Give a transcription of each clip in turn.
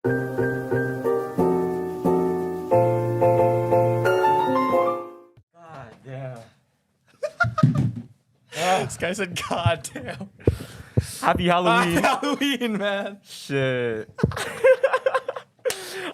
God damn. This guy said, "God damn." Happy Halloween. Happy Halloween, man. Shit.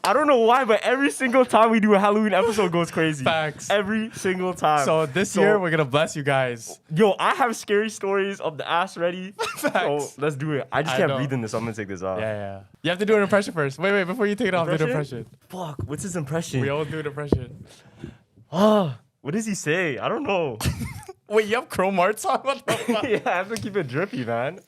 I don't know why, but every single time we do a Halloween episode goes crazy. Facts. Every single time. So this year we're gonna bless you guys. Yo, I have scary stories of the ass ready. Facts. So let's do it. I just I can't know. breathe in this, so I'm gonna take this off. Yeah. You have to do an impression first. Wait, before you take it off, do an impression. Fuck, what's his impression? We all do an impression. What does he say? I don't know. Wait, you have chrome arts on? What the fuck? Yeah, I have to keep it drippy, man.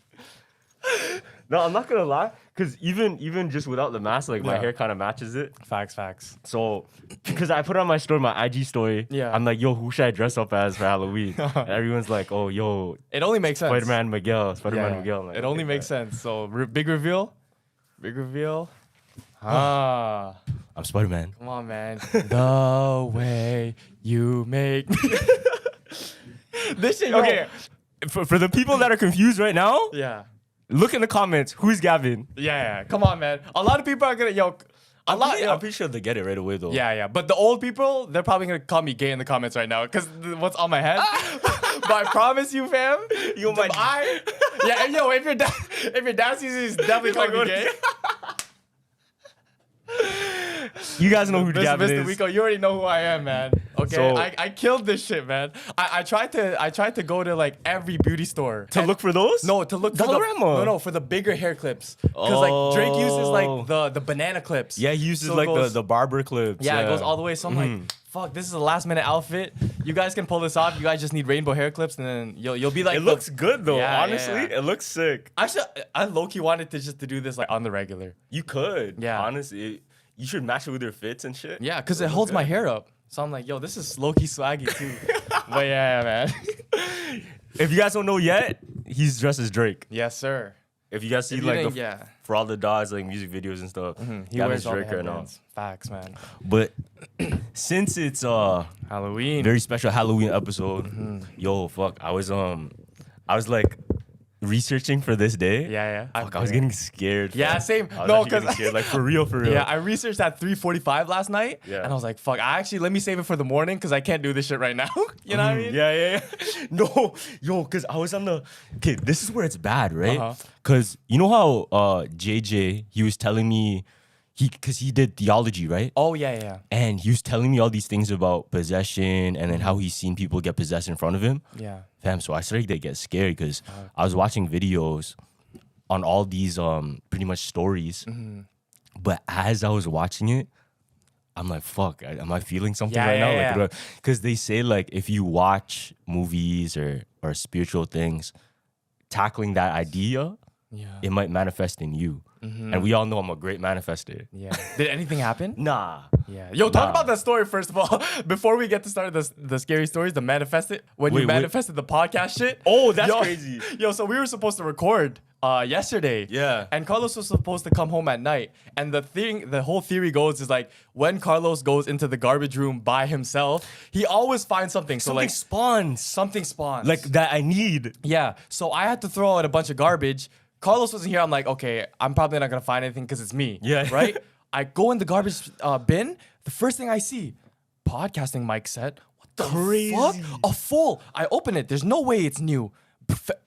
No, I'm not gonna lie, because even just without the mask, like my Yeah. hair kind of matches it. Facts. So, because I put it on my story, my IG story, Yeah. I'm like, yo, who should I dress up as for Halloween? And everyone's like, oh, yo, It only makes sense. Spider-Man Miguel. Yeah. I'm like, It only okay, makes bet. sense. So big reveal. Ah, I'm Spider-Man. come on, man. The way you make me. This shit. Okay, for the people that are confused right now, Yeah. look in the comments. Who's Gavin? Yeah. Come on, man. A lot of people are gonna I'm pretty sure they get it right away though. Yeah. But the old people, they're probably gonna call me gay in the comments right now because what's on my head. But I promise you, fam. Yo, my Yeah. And yo, if your dad sees it, he's definitely calling me gay. You guys know who Mr. Gavin Mr. is. Rico, you already know who I am, man. Okay, So- I killed this shit, man. I tried to go to like every beauty store To look for those? No, to look for Dollarama. no for the bigger hair clips. Because like Drake uses Oh. like the banana clips. Yeah, he uses So it like goes- the barber clips. Yeah, it goes all the way. So I'm like, fuck, this is a last minute outfit. You guys can pull this off. You guys just need rainbow hair clips, and then you'll be like. It looks good though. Yeah, honestly, yeah. it looks sick. I low key wanted to just to do this like on the regular. You could. Yeah. Honestly, you should match it with your fits and shit. Yeah, because it look holds my good. hair up. So I'm like, yo, this is low key swaggy too. But yeah, man. If you guys don't know yet, he's dressed as Drake. Yes, sir. If you guys see If you like didn't- yeah. for all the dogs like music videos and stuff, He Gavin's wears all the Drake right now. headbands. Facts, man. But since it's Halloween. very special Halloween episode, yo, fuck, I was like researching for this day. Yeah. Fuck, I was getting scared. Yeah, fam. same. I was No, actually getting 'cause- scared, like for real. Yeah, I researched at 3:45 last night, Yeah. and I was like, "Fuck! Let me save it for the morning because I can't do this shit right now." You know what I mean? Yeah. No, yo, because I was on the. Okay, this is where it's bad, right? Uh-huh. Because you know how JJ, he was telling me, because he did theology, right? Oh yeah. And he was telling me all these things about possession and then how he's seen people get possessed in front of him. Yeah. Fam, so I started to get scared because I was watching videos on all these pretty much stories. But as I was watching it, I'm like, fuck, am I feeling something Yeah, right yeah, now? yeah. Because they say like if you watch movies or spiritual things, tackling that idea, Yeah. it might manifest in you. And we all know I'm a great manifester. Yeah. Did anything happen? Nah. Yeah. Yo, talk Nah. about that story first of all. Before we get to start the scary stories, the manifested when you Wait. manifested the podcast shit. Oh, that's Yo- crazy. Yo, so we were supposed to record yesterday. Yeah. And Carlos was supposed to come home at night. And the whole theory goes is like when Carlos goes into the garbage room by himself, he always finds something. So Something like spawns. something spawns. Like that I need. Yeah. So I had to throw out a bunch of garbage. Carlos wasn't here. I'm like, okay, I'm probably not gonna find anything because it's me. Yeah. Right? I go in the garbage bin. The first thing I see, podcasting mic set. What the Crazy. fuck? A full. I open it. There's no way it's new.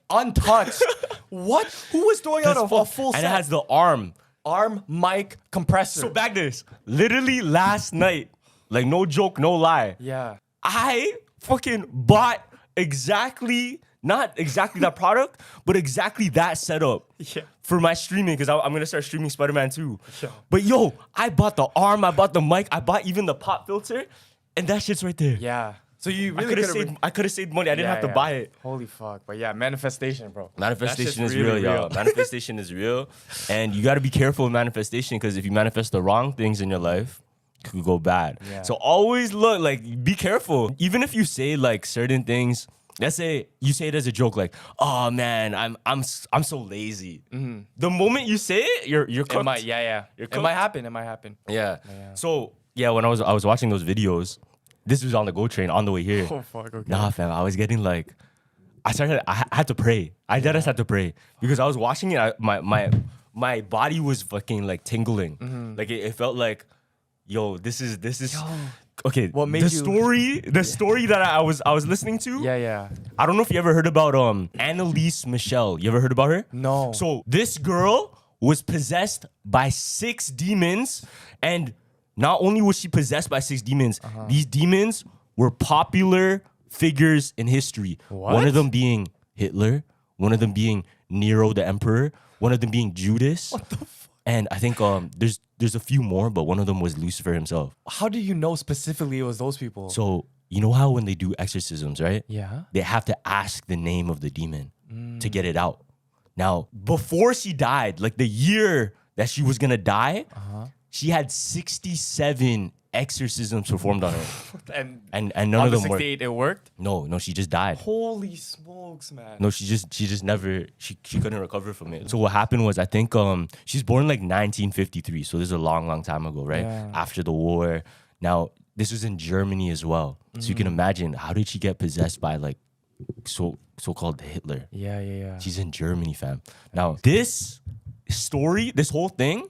Untouched. What? Who was throwing out a full set? And it has the arm. arm, mic, compressor. So back this. Literally last night, like no joke, no lie. Yeah. I fucking bought not exactly that product, but exactly that setup Yeah. for my streaming because I'm gonna start streaming Spider-Man 2. Yeah. But yo, I bought the arm, I bought the mic, I bought even the pop filter, and that shit's right there. Yeah. So you I really could have saved money. I didn't have to buy it. Holy fuck. But yeah, manifestation, bro. Manifestation That's is just real, really y'all. Manifestation is real. And you got to be careful with manifestation because if you manifest the wrong things in your life, it could go bad. Yeah. So always look, like, be careful. Even if you say, like, certain things, let's say you say it as a joke, like, oh, man, I'm so lazy. The moment you say it, you're cooked. It might, yeah. You're It cooked. might happen. It might happen. Yeah. So, yeah, when I was watching those videos, this was on the GO train on the way here. Oh, fuck. Okay. Nah, fam, I was getting I had to pray. I just had to pray because I was watching it. My my body was fucking like tingling. Like it felt like, yo, this is okay. What made the you- story that I was listening to? Yeah. I don't know if you ever heard about Annalise Michelle. You ever heard about her? No. So this girl was possessed by 6 demons, and not only was she possessed by 6 demons, these demons were popular figures in history. What? One of them being Hitler, one of them being Nero the Emperor, one of them being Judas. What the fuck? And I think there's a few more, but one of them was Lucifer himself. How do you know specifically it was those people? So you know how when they do exorcisms, right? Yeah. They have to ask the name of the demon to get it out. Now, before she died, like the year that she was gonna die, she had 67 exorcisms performed on her, And and none on of the them worked. 68, it worked? No, she just died. Holy smokes, man. No, she just never she couldn't recover from it. So what happened was I think she's born like 1953, so this is a long time ago, right? Yeah. After the war. Now this was in Germany as well, so you can imagine how did she get possessed by like so-called Hitler? Yeah. She's in Germany, fam. Now this story, this whole thing,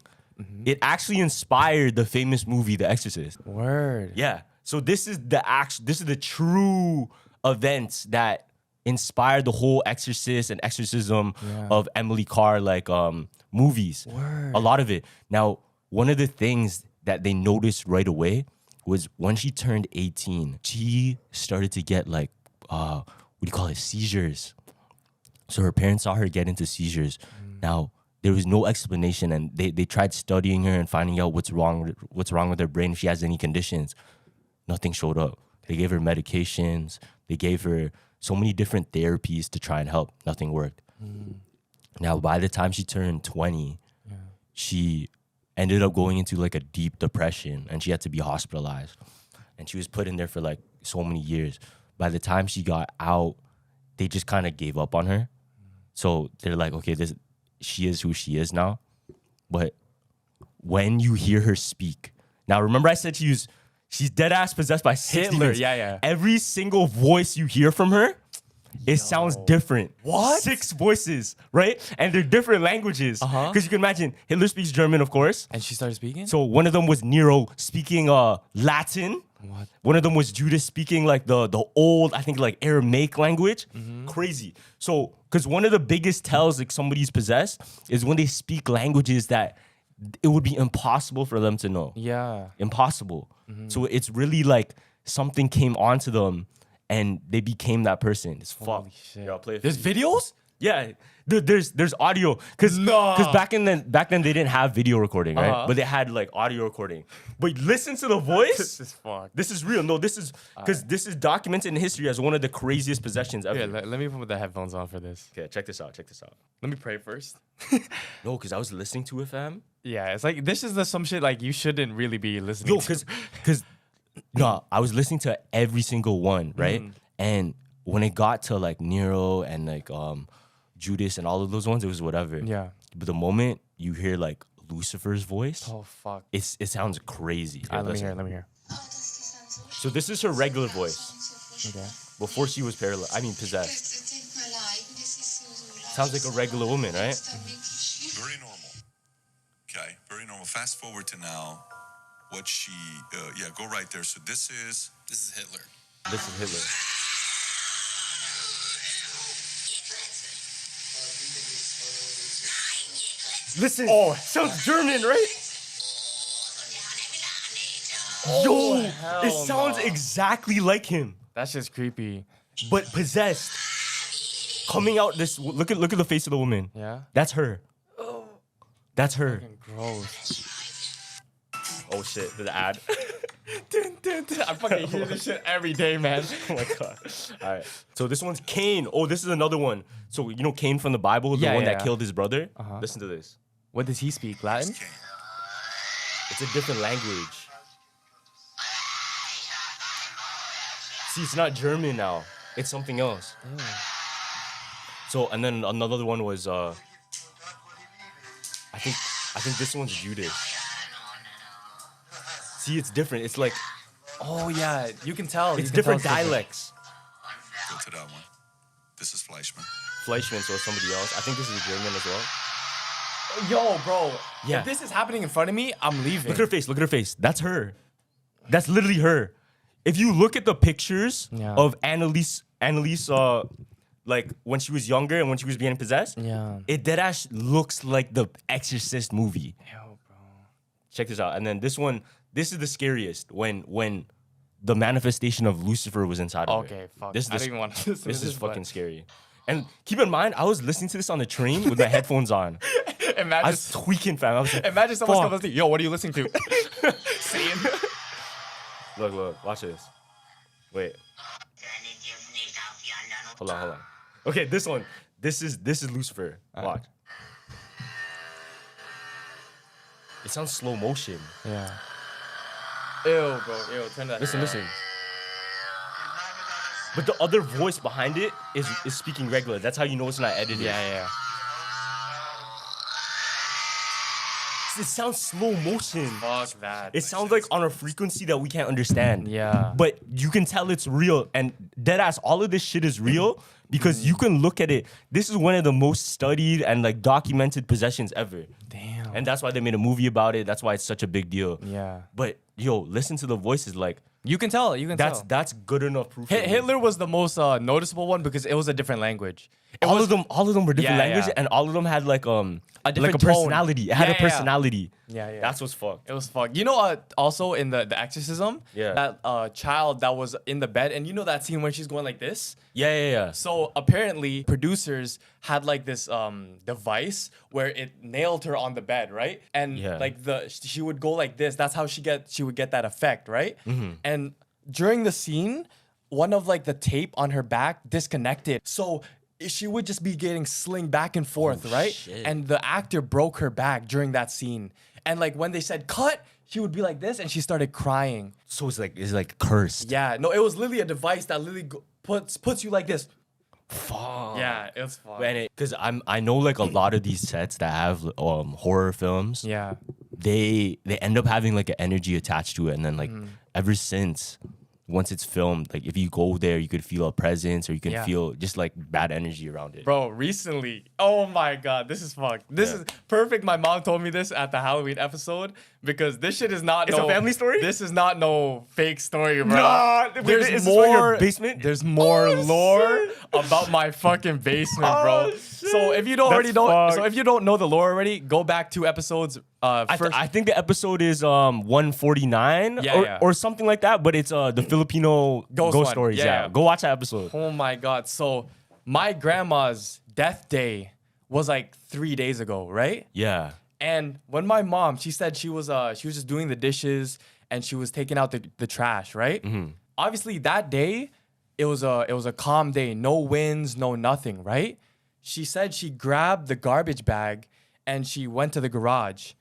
it actually inspired the famous movie The Exorcist. Word. Yeah. So this is the true events that inspired the whole Exorcist and exorcism of Emily Carr like movies. Word. A lot of it. Now, one of the things that they noticed right away was when she turned 18, she started to get like what do you call it? Seizures. So her parents saw her get into seizures. Now, there was no explanation, and they tried studying her and finding out what's wrong with her brain, if she has any conditions. Nothing showed up. They gave her medications. They gave her so many different therapies to try and help. Nothing worked. Now, by the time she turned 20, she ended up going into like a deep depression, and she had to be hospitalized. And she was put in there for like so many years. By the time she got out, they just kind of gave up on her. So they're like, okay, she is who she is now. But when you hear her speak, now remember I said she's dead ass possessed by 6 Hitler, demons. yeah. Every single voice you hear from her, it sounds different. What? 6 voices, right? And they're different languages. Because you can imagine, Hitler speaks German, of course. And she started speaking? So one of them was Nero speaking Latin. What? One of them was Judas speaking like the old, I think like Aramaic language. Crazy. So, because one of the biggest tells like somebody's possessed is when they speak languages that it would be impossible for them to know. Yeah. Impossible. So it's really like something came onto them and they became that person. It's Holy fuck. shit. Yeah, I'll play it for There's you. videos? Yeah, there's audio because back then they didn't have video recording, right? But they had like audio recording. But listen to the voice. This is fuck. This is real. No, this is because this is documented in history as one of the craziest possessions ever. Yeah, let me put the headphones on for this. Okay, check this out. Let me pray first. No, because I was listening to it, fam. Yeah, it's like this is some shit like you shouldn't really be listening Yo, to. because no, I was listening to every single one, right? And when it got to like Nero and like Judas and all of those ones, it was whatever. Yeah. But the moment you hear like Lucifer's voice, Oh fuck. it sounds crazy. Here, Let me listen. hear. Let me hear. So this is her regular voice Okay. before she was possessed. Sounds like a regular woman, right? Very normal. Okay, very normal. Fast forward to now. What she, go right there. So this is Hitler. This is Hitler. Listen, sounds German, right? Yo, it sounds exactly like him, That's just creepy. but possessed. Coming out this, look at the face of the woman. Yeah. That's her. That's her. Gross. Oh shit, the ad. I fucking hear this shit every day, man. Oh my god. All right. So this one's Cain. Oh, this is another one. So you know Cain from the Bible, the one that killed his brother? Listen to this. What does he speak? Latin? It's a different language. See, it's not German now. It's something else. So, and then another one was I think this one's Judas. See, it's different. It's like Oh yeah, you can tell. it's different dialects. Go to that one. This is Fleischman. Fleischman, so somebody else. I think this is German as well. Yo, bro. Yeah. If this is happening in front of me, I'm leaving. Look at her face. Look at her face. That's her. That's literally her. If you look at the pictures Yeah. of Annalise, like when she was younger and when she was being possessed, Yeah. it deadass looks like the Exorcist movie. Yo, bro. Check this out. And then this one, this is the scariest when the manifestation of Lucifer was inside of her. Okay, fuck. This I don't even want to listen to This is but fucking scary. And keep in mind, I was listening to this on the train with my headphones on. I Imagine, was tweaking, fam. I was like, imagine someone's fuck. coming to you. Yo, what are you listening to? Saying. Look, watch this. Wait. Hold on. Okay, this one. This is Lucifer. Watch. It sounds slow motion. Yeah. Ew, bro. Ew, turn that. Listen. But the other voice behind it is speaking regular. That's how you know it's not edited. Yeah. It sounds slow motion. Fuck that. It sounds like on a frequency that we can't understand. Yeah. But you can tell it's real. And deadass, all of this shit is real because you can look at it. This is one of the most studied and like documented possessions ever. Damn. And that's why they made a movie about it. That's why it's such a big deal. Yeah. But yo, listen to the voices. Like You can tell. You can tell. that's good enough proof. for me. Hitler was the most noticeable one because it was a different language. All of them were different Yeah, languages, yeah. and all of them had like different a tone. personality. It had a Yeah. personality. Yeah. That's what's fucked. It was fucked. You know, also in the Exorcism, Yeah. that child that was in the bed, and you know that scene when she's going like this. Yeah. So apparently, producers had like this device where it nailed her on the bed, right? And Yeah. like she would go like this. That's how she would get that effect, right? Mm-hmm. And during the scene, one of like the tape on her back disconnected. So she would just be getting slinged back and forth, right? shit. And the actor broke her back during that scene. And like when they said cut, she would be like this and she started crying. So it's like cursed. Yeah, no, it was literally a device that literally puts you like this. Fuck. Yeah, it was fun. And because I know like a lot of these sets that have horror films. Yeah. They end up having like an energy attached to it, and then like ever since. Once it's filmed, like if you go there, you could feel a presence or you can Yeah. feel just like bad energy around it. Bro, recently, oh my God, this is fucked. This is perfect. My mom told me this at the Halloween episode because this shit is not It's a family story? This is not no fake story, bro. Nah, there's is this from your more basement? There's more Oh, lore shit. about my fucking basement, bro. Oh, So if you don't That's already know, fucked. so if you don't know the lore already, go back 2 episodes. I think the episode is 149 Yeah. or something like that, but it's the Filipino Ghost ghost one. stories. Yeah, Yeah, yeah. go watch that episode. Oh my God. So my grandma's death day was like 3 days ago, right? Yeah. And when my mom, she said she was just doing the dishes and she was taking out the trash, right? Obviously that day, it was a calm day, no winds, no nothing, right? She said she grabbed the garbage bag and she went to the garage.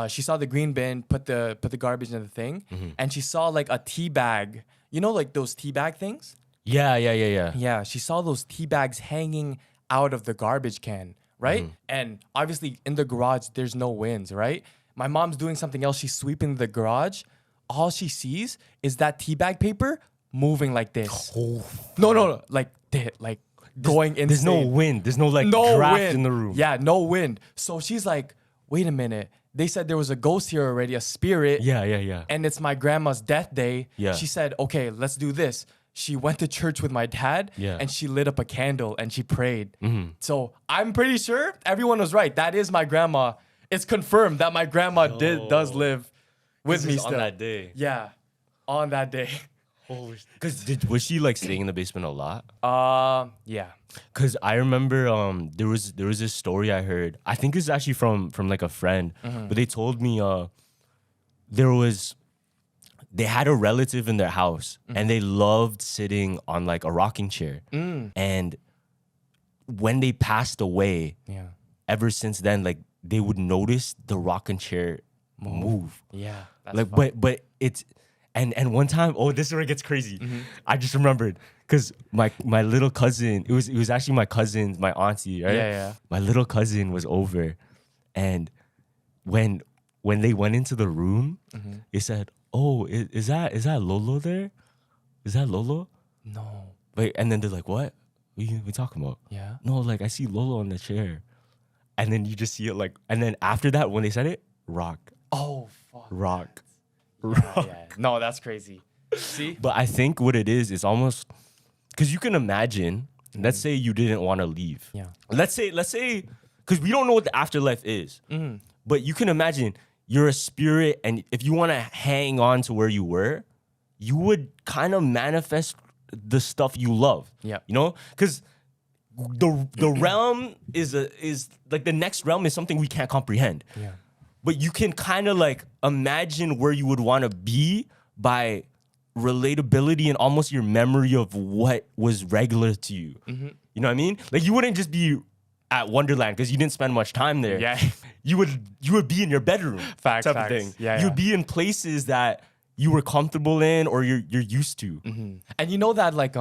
She saw the green bin, put the garbage in the thing, and she saw like a tea bag. You know, like those tea bag things? Yeah. Yeah, she saw those tea bags hanging out of the garbage can, right? And obviously in the garage, there's no winds, right? My mom's doing something else. She's sweeping the garage. All she sees is that tea bag paper moving like this. Oh, No, like going insane. there's no wind. There's no like No draft wind in the room. Yeah, no wind. So she's like, wait a minute. They said there was a ghost here already, a spirit. Yeah. And it's my grandma's death day. Yeah. She said, okay, let's do this. She went to church with my dad Yeah. and she lit up a candle and she prayed. So I'm pretty sure everyone was right. That is my grandma. It's confirmed that my grandma does live with This me is still. on that day. Yeah, on that day. Because was she like staying in the basement a lot? Yeah. Cause I remember there was this story I heard. I think it's actually from like a friend, but they told me they had a relative in their house and they loved sitting on like a rocking chair. And when they passed away, Yeah. ever since then, like they would notice the rocking chair move. Yeah. That's Like, fun. but it's and one time, oh, this is where it gets crazy. I just remembered because my little cousin, it was actually my cousin, my auntie, right? Yeah. My little cousin was over, and when they went into the room, they said, "Oh, is that Lolo there? Is that Lolo?" No. Wait, and then they're like, "What? What are we talking about?" Yeah. No, like I see Lolo on the chair. and then you just see it like, and then after that, when they said it, rock, Oh fuck. rock. Yeah. No, that's crazy. See? But I think what it is almost because you can imagine. Let's say you didn't want to leave. Yeah. Let's say, because we don't know what the afterlife is. But you can imagine you're a spirit, and if you want to hang on to where you were, you would kind of manifest the stuff you love. Yeah. You know, because the realm is like the next realm is something we can't comprehend. Yeah. But you can kind of like imagine where you would want to be by relatability and almost your memory of what was regular to you. You know what I mean? Like you wouldn't just be at Wonderland because you didn't spend much time there. Yeah. You would be in your bedroom. Facts, type facts. of thing. Yeah, You'd yeah. be in places that you were comfortable in or you're used to. And you know that like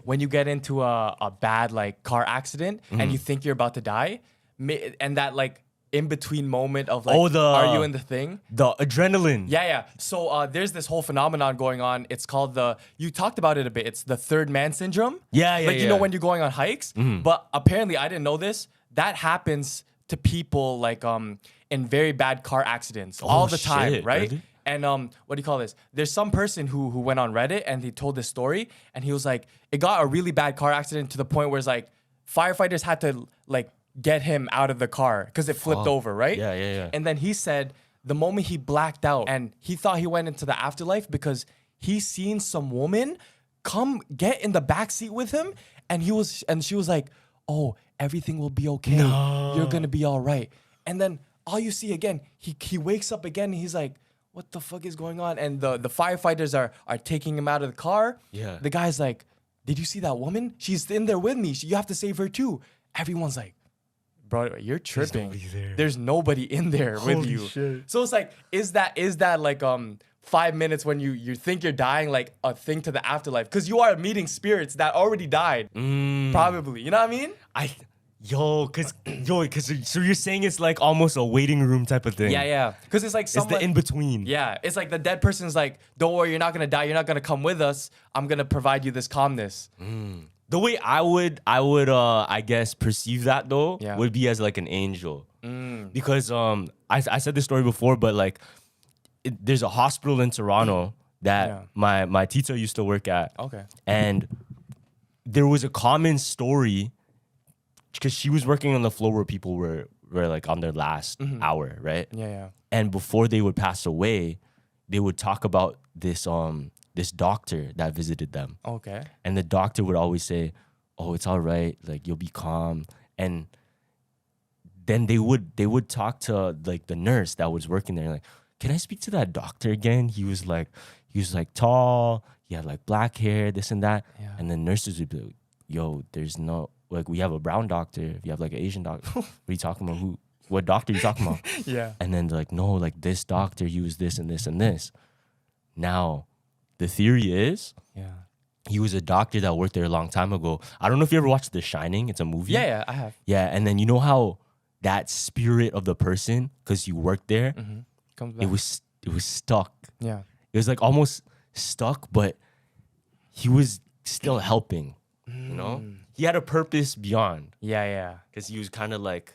when you get into a bad like car accident and you think you're about to die, and that like in between moment of like, are you in the thing? The adrenaline. Yeah. So there's this whole phenomenon going on. It's called you talked about it a bit. It's the third man syndrome. Yeah, Like, you know, when you're going on hikes. But apparently, I didn't know this. That happens to people like in very bad car accidents all the time, shit, right? really? And what do you call this? There's some person who went on Reddit and he told this story, and he was like, it got a really bad car accident to the point where it's like firefighters had to like get him out of the car because it flipped over, right? Yeah. And then he said the moment he blacked out and he thought he went into the afterlife because he seen some woman come get in the back seat with him, and she was like, "Oh, everything will be okay. You're gonna be all right." And then all you see again, he wakes up again and he's like, "What the fuck is going on?" And the firefighters are taking him out of the car. Yeah. The guy's like, "Did you see that woman? She's in there with me. You have to save her too." Everyone's like, "Bro, you're tripping. nobody there. There's nobody in there with Holy you." shit. So it's like, is that like 5 minutes when you think you're dying, like a thing to the afterlife? Because you are meeting spirits that already died, probably. You know what I mean? So you're saying it's like almost a waiting room type of thing. Yeah. Because it's like It's someone. the in between. Yeah, it's like the dead person's like, "Don't worry, you're not gonna die. You're not gonna come with us. I'm gonna provide you this calmness." The way I would I guess perceive that though Yeah. would be as like an angel. Because I said this story before, but like there's a hospital in Toronto that my tita used to work at. Okay. And there was a common story because she was working on the floor where people were like on their last hour, right? Yeah. And before they would pass away, they would talk about this doctor that visited them. Okay. And the doctor would always say, "Oh, it's all right. Like you'll be calm." And then they would talk to like the nurse that was working there, like, "Can I speak to that doctor again? He was like tall. He had like black hair, this and that." Yeah. And the nurses would be like, "Yo, there's no like we have a brown doctor. If you have like an Asian doctor, what are you talking about? What doctor are you talking about?" Yeah. And then they're like, "No, like this doctor, he was this and this and this." Now, the theory is Yeah. he was a doctor that worked there a long time ago. I don't know if you ever watched The Shining. It's a movie. Yeah, I have. Yeah, and then you know how that spirit of the person, because you worked there, Comes back. it was stuck. Yeah. It was like almost stuck, but he was still helping. You know, he had a purpose beyond Yeah. because he was kind of like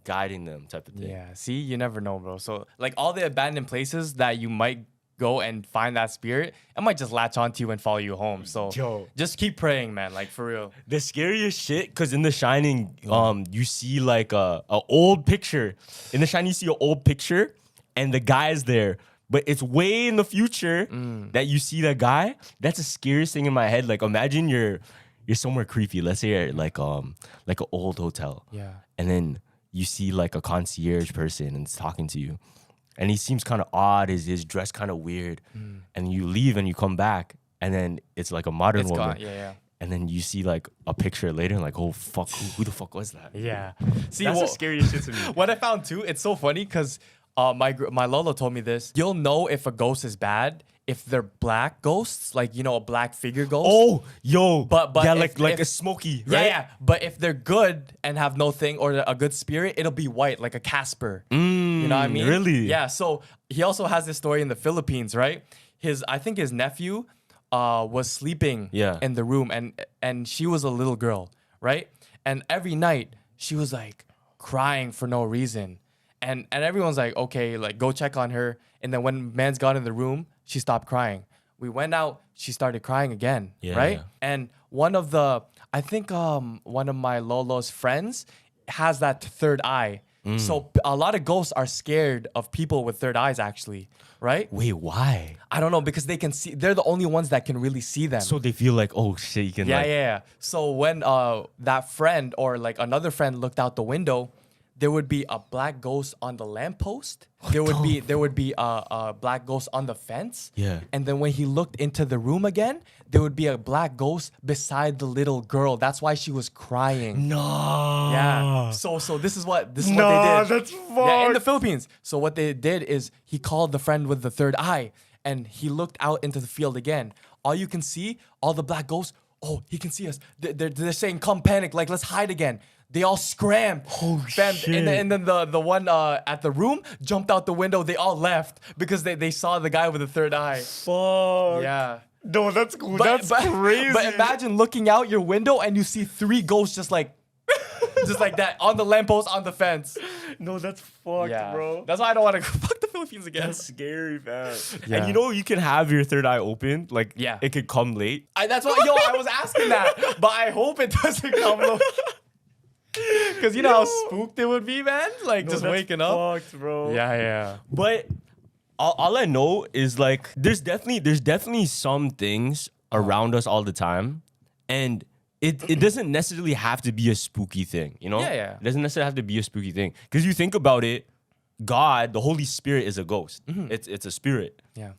guiding them, type of thing. Yeah. See, you never know, bro. So like all the abandoned places that you might go and find that spirit, it might just latch onto you and follow you home. So Yo. just keep praying, man. Like for real. The scariest shit, because in The Shining, you see like a old picture. In The Shining, you see an old picture, and the guy is there, but it's way in the future that you see that guy. That's the scariest thing in my head. Like imagine you're somewhere creepy. Let's say you're like an old hotel, and then you see like a concierge person and it's talking to you, and he seems kind of odd. His dress kind of weird, and you leave and you come back, and then it's like a modern It's woman. gone. Yeah. And then you see like a picture later and like, oh fuck, who the fuck was that? Yeah. See, That's the scariest shit to me. what I found too, it's so funny because my Lolo told me this. You'll know if a ghost is bad if they're black ghosts, like, you know, a black figure ghost. Oh, yo. But yeah, if- like if- a smoky, right? Yeah. But if they're good and have no thing or a good spirit, it'll be white, like a Casper. You know what I mean? really? Yeah. So he also has this story in the Philippines, right? I think his nephew was sleeping in the room, and she was a little girl, right? And every night she was like, crying for no reason. And everyone's like, okay, like go check on her. And then when man's got in the room, she stopped crying. We went out, she started crying again, right? Yeah. And one of my Lolo's friends has that third eye. So a lot of ghosts are scared of people with third eyes, actually, right? Wait, why? I don't know, because they can see. They're the only ones that can really see them. So they feel like, oh shit, you can Yeah. So when that friend or like another friend looked out the window, there would be a black ghost on the lamppost. There would be a black ghost on the fence. Yeah. And then when he looked into the room again, there would be a black ghost beside the little girl. That's why she was crying. No. Yeah. So this is what they did. That's Yeah, in the fucked. Philippines. So what they did is he called the friend with the third eye and he looked out into the field again. All you can see, all the black ghosts, oh, he can see us. They're saying, come panic, like let's hide again. They all scrammed. Oh, shit. And then the one at the room jumped out the window. They all left because they saw the guy with the third eye. Fuck. Yeah. No, that's cool. That's crazy. But imagine looking out your window and you see 3 ghosts just like that on the lamppost, on the fence. No, that's fucked, bro. That's why I don't want to fuck the Philippines again. That's scary, man. Yeah. And you know, you can have your third eye open. Like, Yeah. it could come late. That's why, I was asking that, but I hope it doesn't come low. Because you know how spooked it would be, man? Like, No, just that's waking up. fucked, bro. Yeah. But all I know is like there's definitely some things around us all the time, and it doesn't necessarily have to be a spooky thing, you know? Yeah. It doesn't necessarily have to be a spooky thing. Because you think about it, God, the Holy Spirit is a ghost. It's a spirit. Yeah.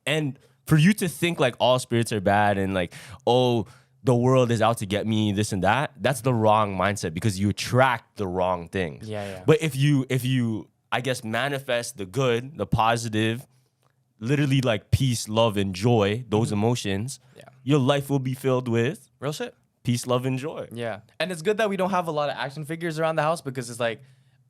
And for you to think like all spirits are bad and like, oh, the world is out to get me, this and that, that's the wrong mindset because you attract the wrong things. Yeah. But if you I guess manifest the good, the positive, literally like peace, love, and joy, those emotions, your life will be filled with Real shit. peace, love, and joy. Yeah. And it's good that we don't have a lot of action figures around the house because it's like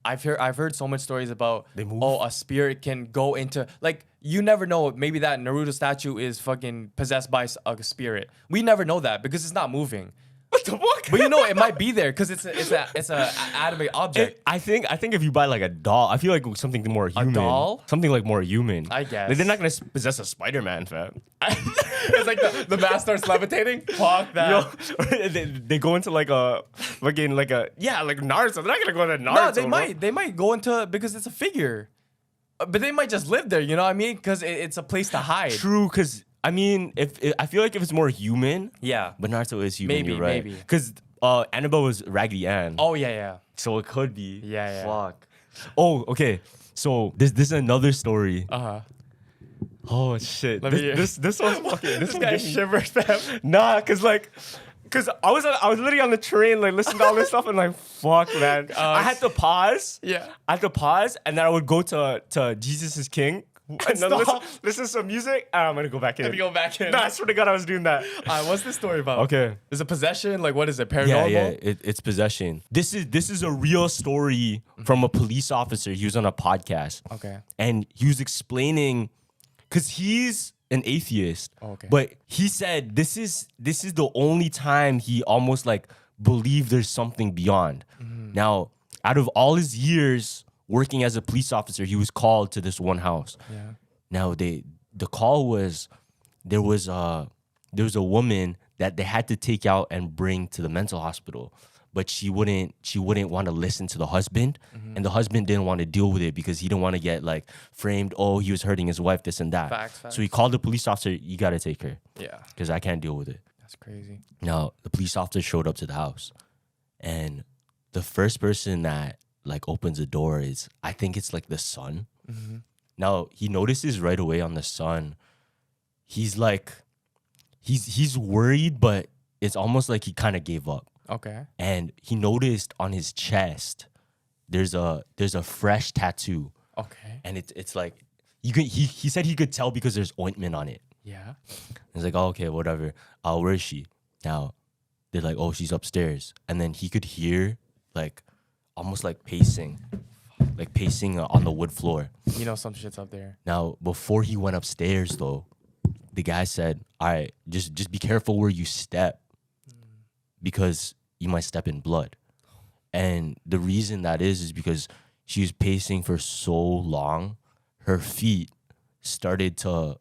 I've heard so much stories about They move. a spirit can go into like you never know, maybe that Naruto statue is fucking possessed by a spirit. We never know that because it's not moving. What the fuck? But you know it might be there because it's a animate object. I think if you buy like a doll, I feel like something more human. doll? Something like more human. I guess. Like, they're not gonna possess a Spider-Man, fam. It's like the mask starts levitating. Fuck that. Yo, they go into like a fucking like Naruto. They're not gonna go into Naruto. No, they might go into because it's a figure, but they might just live there. You know what I mean? Because it's a place to hide. True, because I mean, I feel like if it's more human, Yeah. but Naruto is human. Maybe, you're right. maybe. Because Annabelle was Raggedy Ann. Oh yeah. So it could be. Yeah. Fuck. Oh, okay. So this is another story. Uh-huh. Oh shit. Let me hear. This one's fucking. This guy shivers, fam. Nah, cause I was literally on the train like listening to all this stuff and like fuck, man. I had to pause. Yeah. I had to pause and then I would go to Jesus is King. And then listen to some music and I'm gonna go back in. Let me go back in. Nah, I swear to God I was doing that. What's this story about? Okay. Is it possession? Like, what is it? Paranormal? Yeah. It's possession. This is a real story from a police officer. He was on a podcast. Okay. And he was explaining, because he's an atheist. Okay. But he said this is the only time he almost like believed there's something beyond. Now, out of all his years working as a police officer, he was called to this one house. Yeah. Now the call was there was a woman that they had to take out and bring to the mental hospital, but she wouldn't want to listen to the husband, and the husband didn't want to deal with it because he didn't want to get like framed. Oh, he was hurting his wife, this and that. Facts. So he called the police officer. You got to take her Yeah. because I can't deal with it. That's crazy. Now the police officer showed up to the house, and the first person that like opens the door is, I think it's like the son. Now he notices right away on the son, he's like, he's worried, but it's almost like he kind of gave up. Okay. And he noticed on his chest, there's a fresh tattoo, Okay. and it's like he said he could tell because there's ointment on it. Yeah. He's like, oh, okay, whatever. Where is she? Now they're like, oh, she's upstairs, and then he could hear like almost like pacing on the wood floor. You know some shit's up there. Now, before he went upstairs, though, the guy said, all right, just be careful where you step because you might step in blood. And the reason that is because she was pacing for so long, her feet started to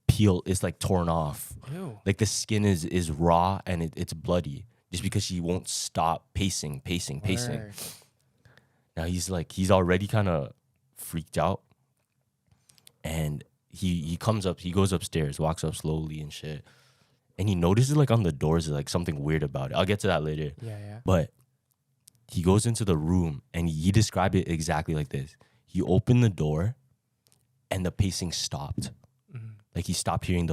peel. It's like torn off. Ew. Like the skin is raw and it's bloody just because she won't stop pacing. Word. Now he's already kind of freaked out, and he goes upstairs, walks up slowly and shit, and he notices like on the doors like something weird about it. I'll get to that later. Yeah. But he goes into the room and he described it exactly like this. He opened the door and the pacing stopped. Like he stopped hearing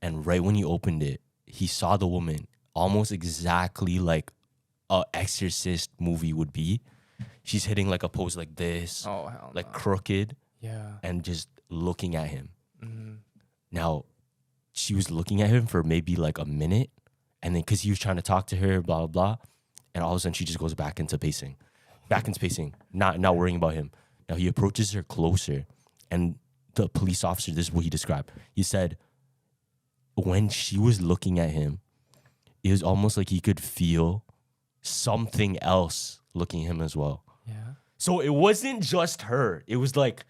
and right when he opened it, he saw the woman almost exactly like a Exorcist movie would be. She's hitting like a pose like this, Oh, hell like no. crooked, Yeah. and just looking at him. Now, she was looking at him for maybe like a minute, and then because he was trying to talk to her, blah, blah, blah, and all of a sudden she just goes back into pacing, not worrying about him. Now, he approaches her closer, and the police officer, this is what he described. He said, when she was looking at him, it was almost like he could feel something else looking at him as well. Yeah. So it wasn't just her. It was like,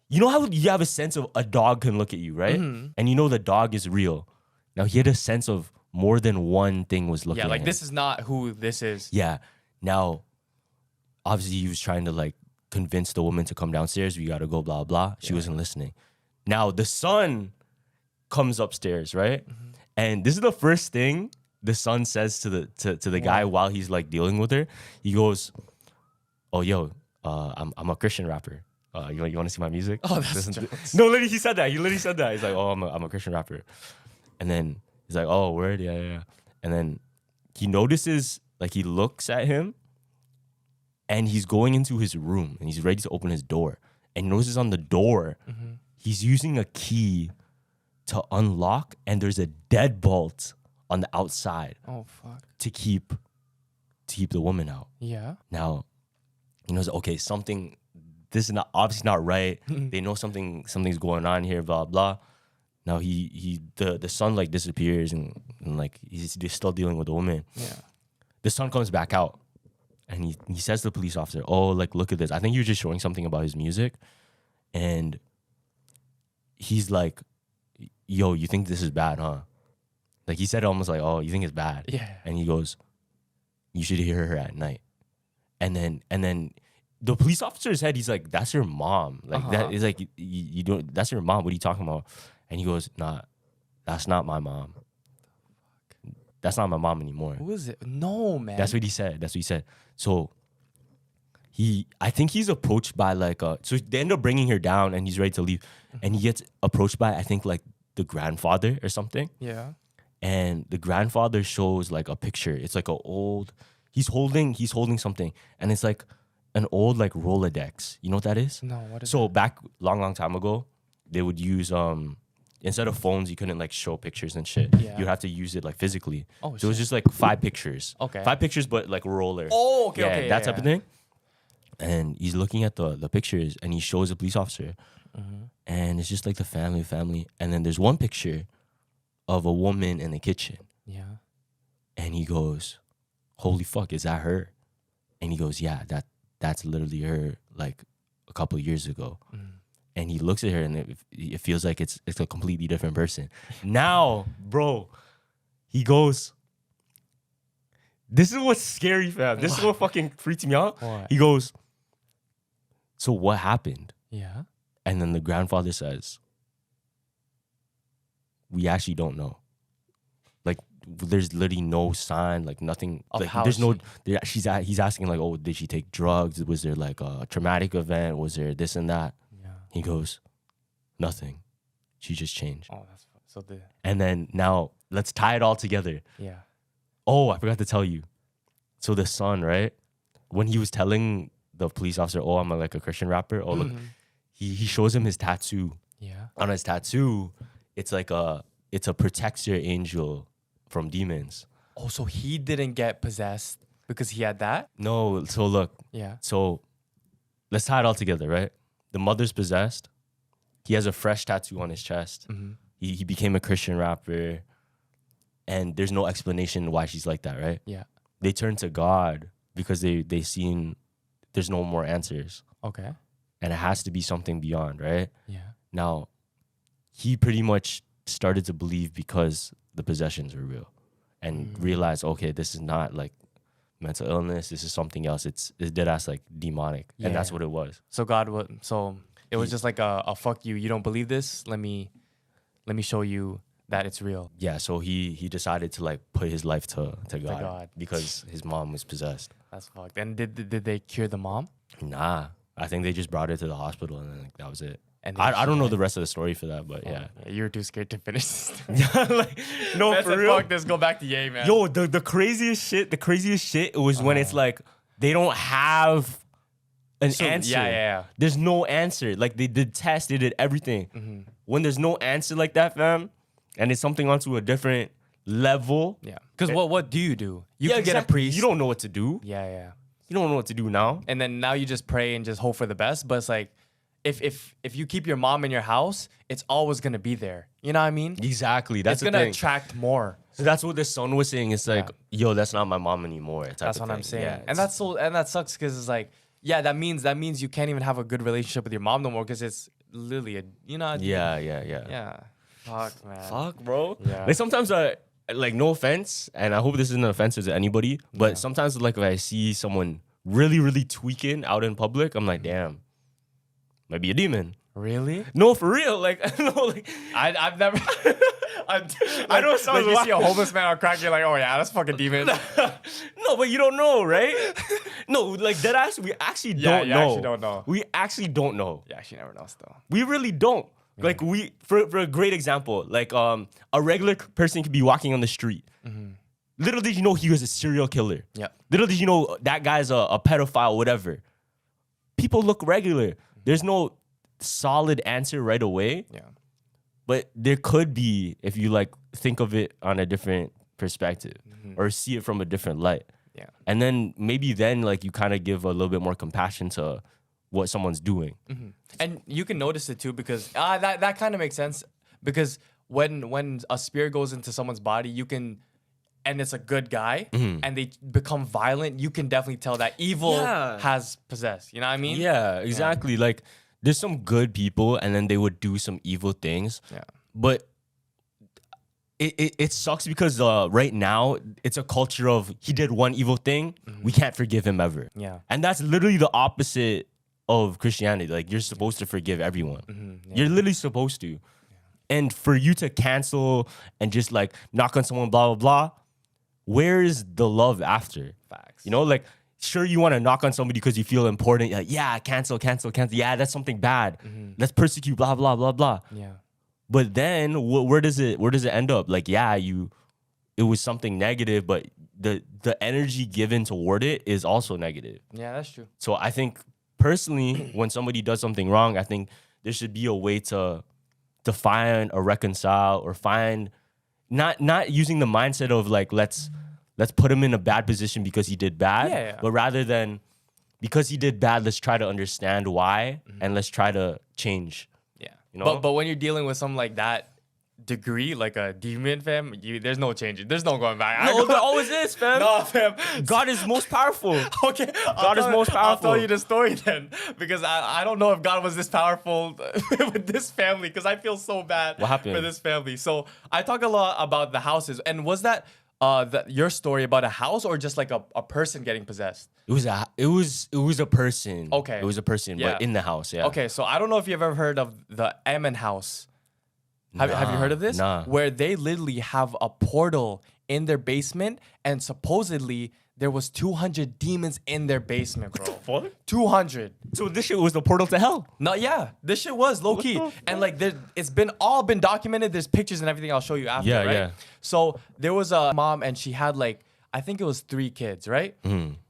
you know how you have a sense of a dog can look at you, right? And you know the dog is real. Now he had a sense of more than one thing was looking Yeah, at like him. this is not who this is. Yeah. Now, obviously he was trying to like convince the woman to come downstairs. We got to go, blah, blah. She wasn't listening. Now the son comes upstairs, right? And this is the first thing the son says to the guy while he's like dealing with her. He goes, "Oh, yo, I'm a Christian rapper. You want to see my music?" Oh, that's Listen to-" jokes. No, literally, he said that. He literally said that. He's like, "Oh, I'm a Christian rapper," and then he's like, "Oh, word, yeah." And then he notices, like, he looks at him, and he's going into his room, and he's ready to open his door, and he notices on the door, he's using a key to unlock, and there's a deadbolt on the outside Oh, fuck. to keep the woman out. Yeah. Now, he knows, okay, this is not obviously not right. They know something's going on here, blah, blah. Now the son like disappears and like he's still dealing with the woman. Yeah. The son comes back out and he says to the police officer, "Oh, like, look at this. I think you're just showing something about his music." And he's like, "Yo, you think this is bad, huh?" Like he said almost like, "Oh, you think it's bad?" Yeah. And he goes, "You should hear her at night." And then the police officer said, he's like, "That's your mom. Like that is like you don't. That's your mom. What are you talking about?" And he goes, "Nah, that's not my mom. That's not my mom anymore." Who is it? No, man. That's what he said. So I think he's approached by like so they end up bringing her down and he's ready to leave, and he gets approached by I think like the grandfather or something. Yeah. And the grandfather shows like a picture. It's like he's holding something, and it's like an old like Rolodex. You know what that is? No, what is So back long time ago, they would use instead of phones, you couldn't like show pictures and shit. Yeah. You'd have to use it like physically. Oh, so it was shit. just like 5 pictures. Okay. 5 pictures, but like roller. Oh, okay, yeah, okay. that type of thing. And he's looking at the pictures, and he shows a police officer, and it's just like the family, and then there's one picture of a woman in the kitchen. Yeah. And he goes, "Holy fuck, is that her?" And he goes, "Yeah, that's literally her like a couple of years ago." And he looks at her and it feels like it's a completely different person. Now, bro, he goes, this is what's scary, fam. This is what fucking freaks me out. What? He goes, "So what happened?" Yeah. And then the grandfather says, "We actually don't know. Like, there's literally no sign, like nothing. Of Like, how there's no. He's asking like, oh, did she take drugs? Was there like a traumatic event? Was there this and that?" Yeah. He goes, "Nothing. She just changed." Oh, that's so the And then now let's tie it all together. yeah. Oh, I forgot to tell you. So the son, right? When he was telling the police officer, "Oh, I'm like a Christian rapper." Oh, look, he shows him his tattoo. Yeah. On his tattoo, it's a protector angel from demons. Oh, so he didn't get possessed because he had that? No, so look, Yeah. so let's tie it all together, right? The mother's possessed. He has a fresh tattoo on his chest. He became a Christian rapper, and there's no explanation why she's like that, right? Yeah. they turn to God because they seen there's no more answers. Okay. And it has to be something beyond, right? Yeah. Now, he pretty much started to believe because the possessions were real and realized, okay, this is not like mental illness. This is something else. It's dead ass like demonic. And that's what it was. So God would, so it was just like a fuck you. You don't believe this? Let me show you that it's real. Yeah, so he decided to like put his life to God, God. because his mom was possessed. That's fucked. And did they cure the mom? Nah, I think they just brought her to the hospital and then like, that was it. And then I she don't know died? the rest of the story for that, but Yeah, yeah. you were too scared to finish this. Like, no, Man for said, real. fuck this, go back to Ye, man. Yo, the craziest shit was when it's like they don't have an answer. Yeah. There's no answer. Like they did tests, they did everything. When there's no answer like that, fam, and it's something onto a different level. Yeah. Because what do? You Yeah, can get a exactly. priest. You don't know what to do. Yeah. You don't know what to do now. And then now you just pray and just hope for the best. But it's like, if you keep your mom in your house, it's always gonna be there. You know what I mean? Exactly. That's It's the gonna thing. attract more. So that's what the son was saying. It's like, yo, that's not my mom anymore. type That's of what I'm thing. saying. Yeah, And that sucks because it's like, yeah, that means you can't even have a good relationship with your mom no more because it's literally yeah. Fuck, man. Fuck, bro. Yeah. Like sometimes, like no offense, and I hope this isn't offensive to anybody, but sometimes like if I see someone really, really tweaking out in public, I'm like, damn, might be a demon. Really? No, for real. Like, no, like I've never. I know it sounds like you see a wild. homeless man on crack, you're like, oh yeah, that's fucking demon. No, but you don't know, right? No, like that ass, we actually don't you know. actually don't know. We actually don't know. Yeah, she never knows though. We really don't. Like for a great example, like a regular person could be walking on the street. Little did you know he was a serial killer. Yep. Little did you know that guy's a pedophile, whatever. People look regular. There's no solid answer right away. Yeah. But there could be if you like think of it on a different perspective or see it from a different light. Yeah. And then maybe then like you kind of give a little bit more compassion to what someone's doing. And you can notice it too because that kind of makes sense because when a spirit goes into someone's body, you can, and it's a good guy and they become violent, you can definitely tell that evil has possessed. You know what I mean? Yeah, exactly. Like there's some good people and then they would do some evil things. Yeah. But it sucks because right now it's a culture of he did one evil thing, we can't forgive him ever. Yeah. And that's literally the opposite of Christianity. Like you're supposed to forgive everyone. You're literally supposed to. And for you to cancel and just like knock on someone, blah, blah, blah, where is the love after? Facts. You know, like sure you want to knock on somebody because you feel important. Like, yeah, cancel. Yeah, that's something bad. Let's persecute, blah, blah, blah, blah. Yeah. But then where does it end up? Like, yeah, it was something negative, but the energy given toward it is also negative. Yeah, that's true. So I think personally, when somebody does something wrong, I think there should be a way to find or reconcile or find not using the mindset of like let's put him in a bad position because he did bad, but rather than because he did bad, let's try to understand why and let's try to change. Yeah. You know? But when you're dealing with something like that degree, like a demon, fam, there's no changing. There's no going back. No, there always is, fam. No, fam. God is most powerful. Okay, God is most I'll powerful. tell you the story then, because I don't know if God was this powerful with this family, because I feel so bad What happened? for this family. So I talk a lot about the houses, and was that your story about a house or just like a person getting possessed? It was a person. Okay. It was a person, Yeah. but in the house, yeah. Okay, so I don't know if you've ever heard of the Ammons house. Have you heard of this? Nah. Where they literally have a portal in their basement, and supposedly there was 200 demons in their basement, bro. What? 200. So this shit was the portal to hell. No, yeah, this shit was low key, and like it's been documented. There's pictures and everything. I'll show you after. Yeah, right? yeah. So there was a mom, and she had like I think it was 3 kids, right?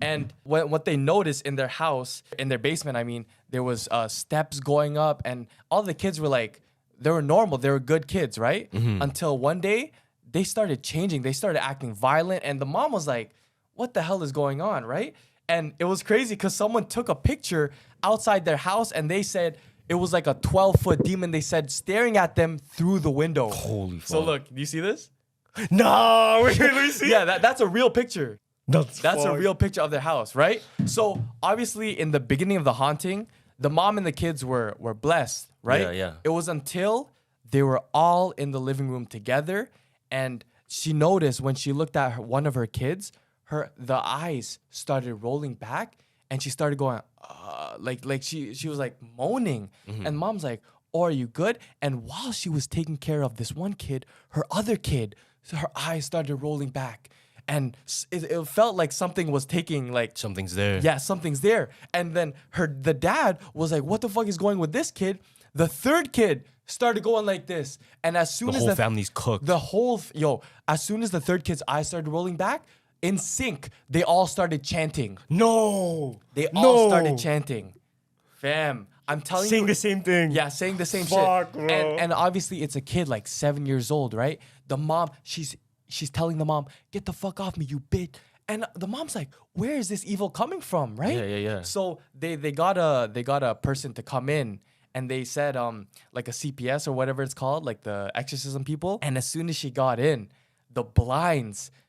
And what they noticed in their house, in their basement, I mean, there was steps going up, and all the kids were like, they were normal, they were good kids, right? Until one day they started changing, they started acting violent, and the mom was like, "What the hell is going on?" Right? And it was crazy because someone took a picture outside their house, and they said it was like a 12-foot demon. They said staring at them through the window. Holy So fuck. look, do you see this? No, wait, let me see. Yeah, that's a real picture. That's a real picture of their house, right? So obviously in the beginning of the haunting, the mom and the kids were blessed, right? Yeah, yeah. It was until they were all in the living room together, and she noticed when she looked at one of her kids, the eyes started rolling back, and she started going, like she was like moaning, and mom's like, "Oh, are you good?" And while she was taking care of this one kid, her other kid, her eyes started rolling back, and it felt like something was taking like Something's there. yeah, something's there. And then the dad was like, "What the fuck is going with this kid?" The third kid started going like this, and as soon The as whole family's cooked. as soon as the third kid's eyes started rolling back, in sync, they all started chanting. No. They all started chanting. Fam, I'm telling you. Saying the same thing. Yeah, saying the same Fuck, shit. bro. And obviously it's a kid like 7 years old, right? The mom, she's telling the mom, "Get the fuck off me, you bitch." And the mom's like, "Where is this evil coming from?" Right? Yeah. So they got a person to come in, and they said like a CPS or whatever it's called, like the exorcism people. And as soon as she got in,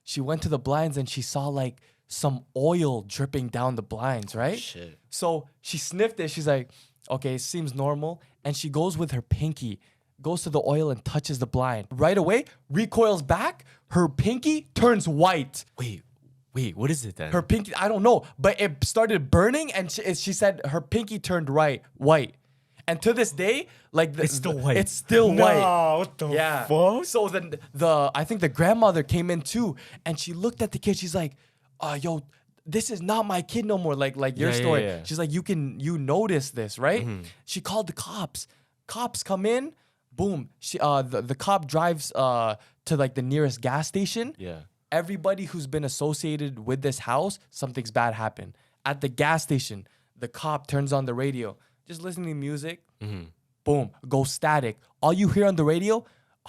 she went to the blinds and she saw like some oil dripping down the blinds, right? Shit. So she sniffed it. She's like, "Okay, it seems normal." And she goes with her pinky, goes to the oil and touches the blind. Right away, recoils back. Her pinky turns white. Wait, what is it then? Her pinky, I don't know, but it started burning, and she said her pinky turned white. And to this day, like It's still white. It's still white. What the Yeah. fuck? So then I think the grandmother came in too, and she looked at the kid. She's like, "Yo, this is not my kid no more." Like your Yeah, story. yeah. She's like, you notice this, right? She called the cops. Cops come in. Boom. The cop drives to like the nearest gas station. Yeah. Everybody who's been associated with this house, something's bad happened. At the gas station, the cop turns on the radio, just listening to music. Boom, go static. All you hear on the radio,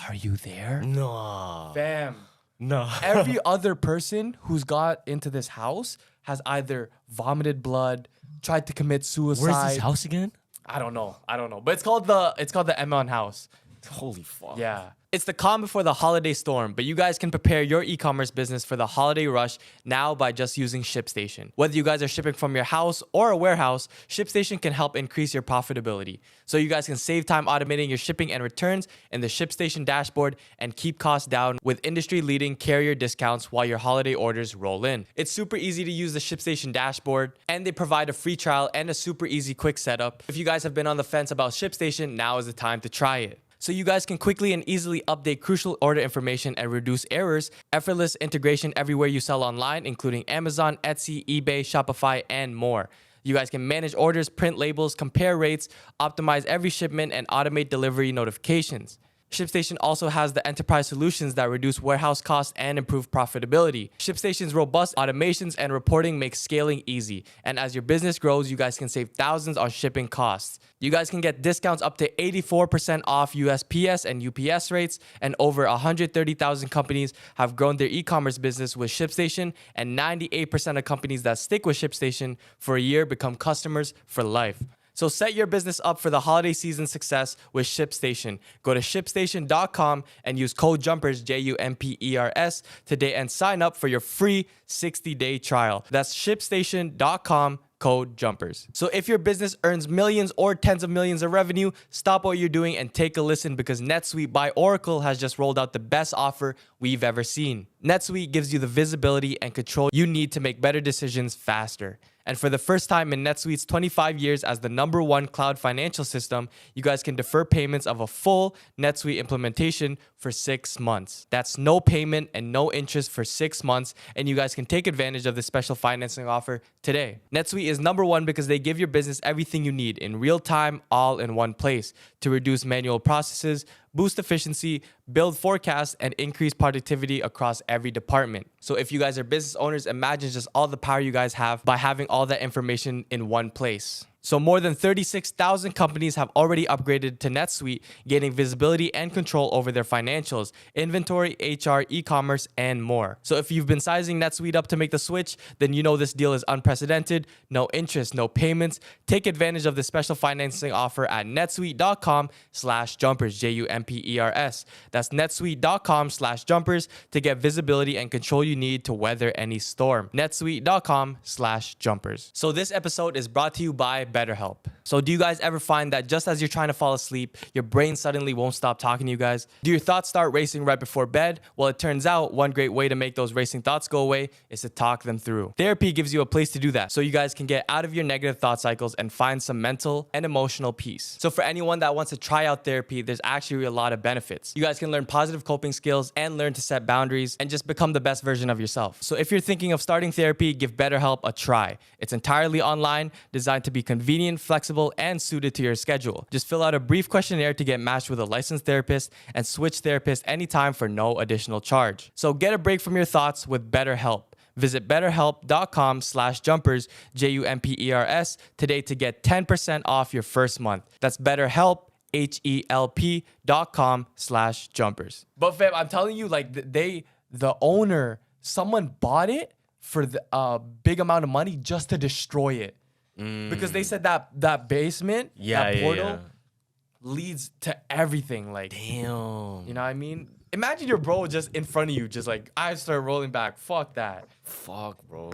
"Are you there?" No. Bam. No. Every other person who's got into this house has either vomited blood, tried to commit suicide. Where's this house again? I don't know. But it's called the Ammons house. Holy fuck. Yeah. It's the calm before the holiday storm, but you guys can prepare your e-commerce business for the holiday rush now by just using ShipStation. Whether you guys are shipping from your house or a warehouse, ShipStation can help increase your profitability. So you guys can save time automating your shipping and returns in the ShipStation dashboard and keep costs down with industry-leading carrier discounts while your holiday orders roll in. It's super easy to use the ShipStation dashboard, and they provide a free trial and a super easy quick setup. If you guys have been on the fence about ShipStation, now is the time to try it. So you guys can quickly and easily update crucial order information and reduce errors. Effortless integration everywhere you sell online, including Amazon, Etsy, eBay, Shopify, and more. You guys can manage orders, print labels, compare rates, optimize every shipment, and automate delivery notifications. ShipStation also has the enterprise solutions that reduce warehouse costs and improve profitability. ShipStation's robust automations and reporting make scaling easy. And as your business grows, you guys can save thousands on shipping costs. You guys can get discounts up to 84% off USPS and UPS rates, and over 130,000 companies have grown their e-commerce business with ShipStation, and 98% of companies that stick with ShipStation for a year become customers for life. So set your business up for the holiday season success with ShipStation. Go to ShipStation.com and use code JUMPERS, JUMPERS, today and sign up for your free 60-day trial. That's ShipStation.com, code JUMPERS. So if your business earns millions or tens of millions of revenue, stop what you're doing and take a listen, because NetSuite by Oracle has just rolled out the best offer we've ever seen. NetSuite gives you the visibility and control you need to make better decisions faster. And for the first time in NetSuite's 25 years as the #1 cloud financial system, you guys can defer payments of a full NetSuite implementation for 6 months. That's no payment and no interest for 6 months, and you guys can take advantage of this special financing offer today. NetSuite is #1 because they give your business everything you need in real time, all in one place, to reduce manual processes, boost efficiency, build forecasts, and increase productivity across every department. So if you guys are business owners, imagine just all the power you guys have by having all that information in one place. So more than 36,000 companies have already upgraded to NetSuite, gaining visibility and control over their financials, inventory, HR, e-commerce, and more. So if you've been sizing NetSuite up to make the switch, then you know this deal is unprecedented. No interest, no payments. Take advantage of this special financing offer at netsuite.com/jumpers, JUMPERS. That's netsuite.com/jumpers to get visibility and control you need to weather any storm. netsuite.com/jumpers. So this episode is brought to you by BetterHelp. So do you guys ever find that just as you're trying to fall asleep, your brain suddenly won't stop talking to you guys? Do your thoughts start racing right before bed? Well, it turns out one great way to make those racing thoughts go away is to talk them through. Therapy gives you a place to do that, so you guys can get out of your negative thought cycles and find some mental and emotional peace. So for anyone that wants to try out therapy, there's actually a lot of benefits. You guys can learn positive coping skills and learn to set boundaries and just become the best version of yourself. So if you're thinking of starting therapy, give BetterHelp a try. It's entirely online, designed to be convenient, flexible, and suited to your schedule. Just fill out a brief questionnaire to get matched with a licensed therapist and switch therapists anytime for no additional charge. So get a break from your thoughts with BetterHelp. Visit betterhelp.com/jumpers, JUMPERS today to get 10% off your first month. That's BetterHelp, HELP.com/jumpers. But fam, I'm telling you, like the owner, someone bought it for the big amount of money just to destroy it. Because they said that basement, that portal leads to everything. Like, Damn. you know what I mean? Imagine your bro just in front of you, just like, I start rolling back. Fuck that. Fuck, bro.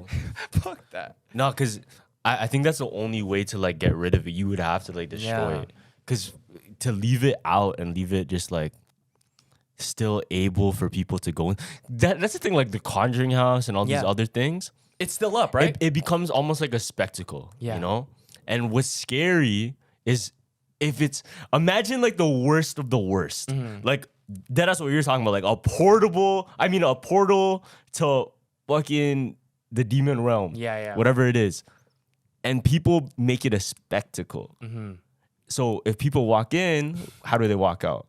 Fuck that. No, because I think that's the only way to like get rid of it. You would have to like destroy it. Because to leave it out and leave it just like still able for people to go in. That's the thing, like the Conjuring House and all these other things. It's still up, right? It becomes almost like a spectacle, Yeah. you know? And what's scary is if it's, imagine like the worst of the worst. Like, that's what you're talking about. Like a portal to fucking the demon realm. Yeah. Whatever it is. And people make it a spectacle. So if people walk in, how do they walk out?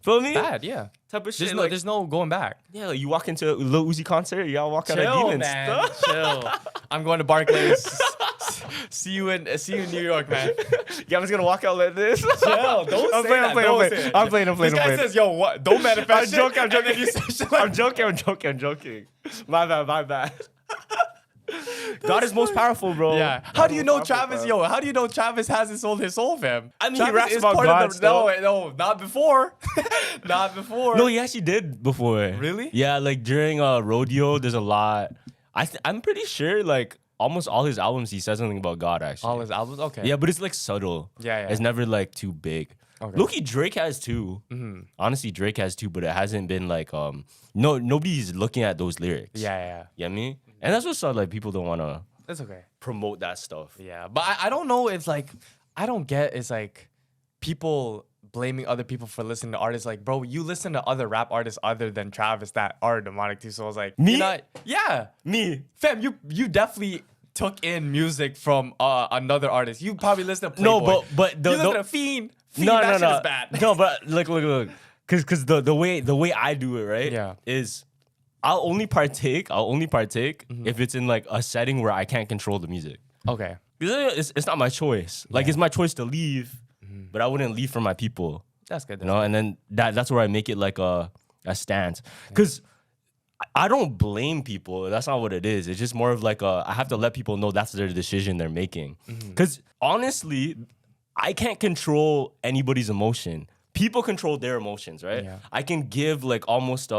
Feel me? Bad, yeah. Type of shit. There's no going back. Yeah, like you walk into a Lil Uzi concert, you gotta walk out of Chill, demons. man. Chill. I'm going to Barclays. See you in New York, man. Yeah, I'm just gonna walk out like this. Chill. Don't I'm say playing, that. I'm playing. This guy says, "Yo, what? Don't manifest." I'm joking. And then you say shit like, I'm joking. My bad. God is most powerful, bro. yeah. How do you know Travis? Yo, how do you know Travis hasn't sold his soul, fam? I mean, Travis he raps is about part God of the, still. No, not before. Not before. No, he actually did before. Really? Yeah, like during rodeo, there's a lot. I'm pretty sure like almost all his albums he says something about God actually. All his albums? Okay. Yeah, but it's like subtle. Yeah. It's never like too big. Okay. Low-key, Drake has too. Honestly, Drake has too, but it hasn't been like nobody's looking at those lyrics. Yeah. You know what I mean? And that's what's up, like people don't wanna That's okay. promote that stuff. Yeah, but I don't know if like, I don't get it's like people blaming other people for listening to artists. Like, bro, you listen to other rap artists other than Travis that are demonic too. So I was like, Me? you're not, yeah. Me. Fam, you definitely took in music from another artist. You probably listen to Playboy. No, but you listen to Fiend. No, that shit no. is bad. No, but look. Cause the way I do it, right? Yeah. Is I'll only partake if it's in like a setting where I can't control the music. Okay. It's not my choice. Like it's my choice to leave, but I wouldn't leave for my people. That's good. You know, and then that's where I make it like a stance. Cause I don't blame people. That's not what it is. It's just more of like I have to let people know that's their decision they're making. Cause honestly, I can't control anybody's emotion. People control their emotions, right? Yeah. I can give like almost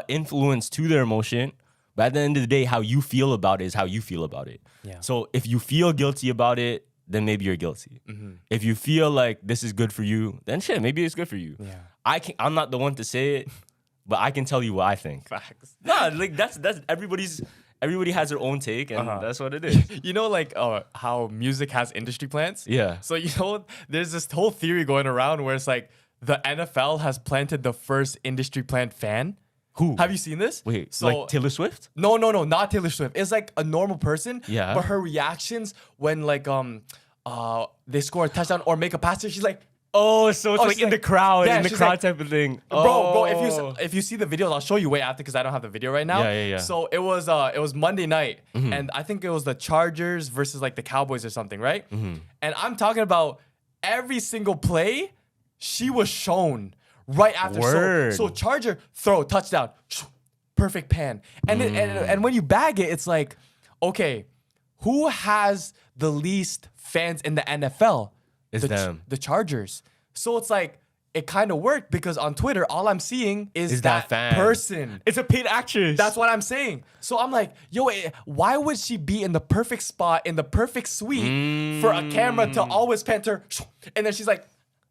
influence to their emotion, but at the end of the day, how you feel about it is how you feel about it. Yeah. So if you feel guilty about it, then maybe you're guilty. If you feel like this is good for you, then shit, maybe it's good for you. Yeah. I'm not the one to say it, but I can tell you what I think. Facts. Nah, like that's everybody has their own take, and that's what it is. You know, like how music has industry plants? Yeah. So, you know, there's this whole theory going around where it's like the NFL has planted the first industry plant fan. Who? Have you seen this? Wait, so, like Taylor Swift? No, not Taylor Swift. It's like a normal person. Yeah. But her reactions when like they score a touchdown or make a pass, she's like, Oh, so it's Oh, like she's in the like- crowd, yeah, in the she's crowd like- type of thing. Bro, Oh. if you see the videos, I'll show you way after because I don't have the video right now. Yeah. So it was Monday night, and I think it was the Chargers versus like the Cowboys or something, right? And I'm talking about every single play, she was shown right after. Word. So Charger throw touchdown, perfect pan, and and when you bag it, it's like, okay, who has the least fans in the NFL? It's them. The Chargers. So it's like it kind of worked because on Twitter, all I'm seeing is that fan. person. It's a paid actress. That's what I'm saying. So I'm like, yo, why would she be in the perfect spot, in the perfect suite for a camera to always pan to her? And then she's like,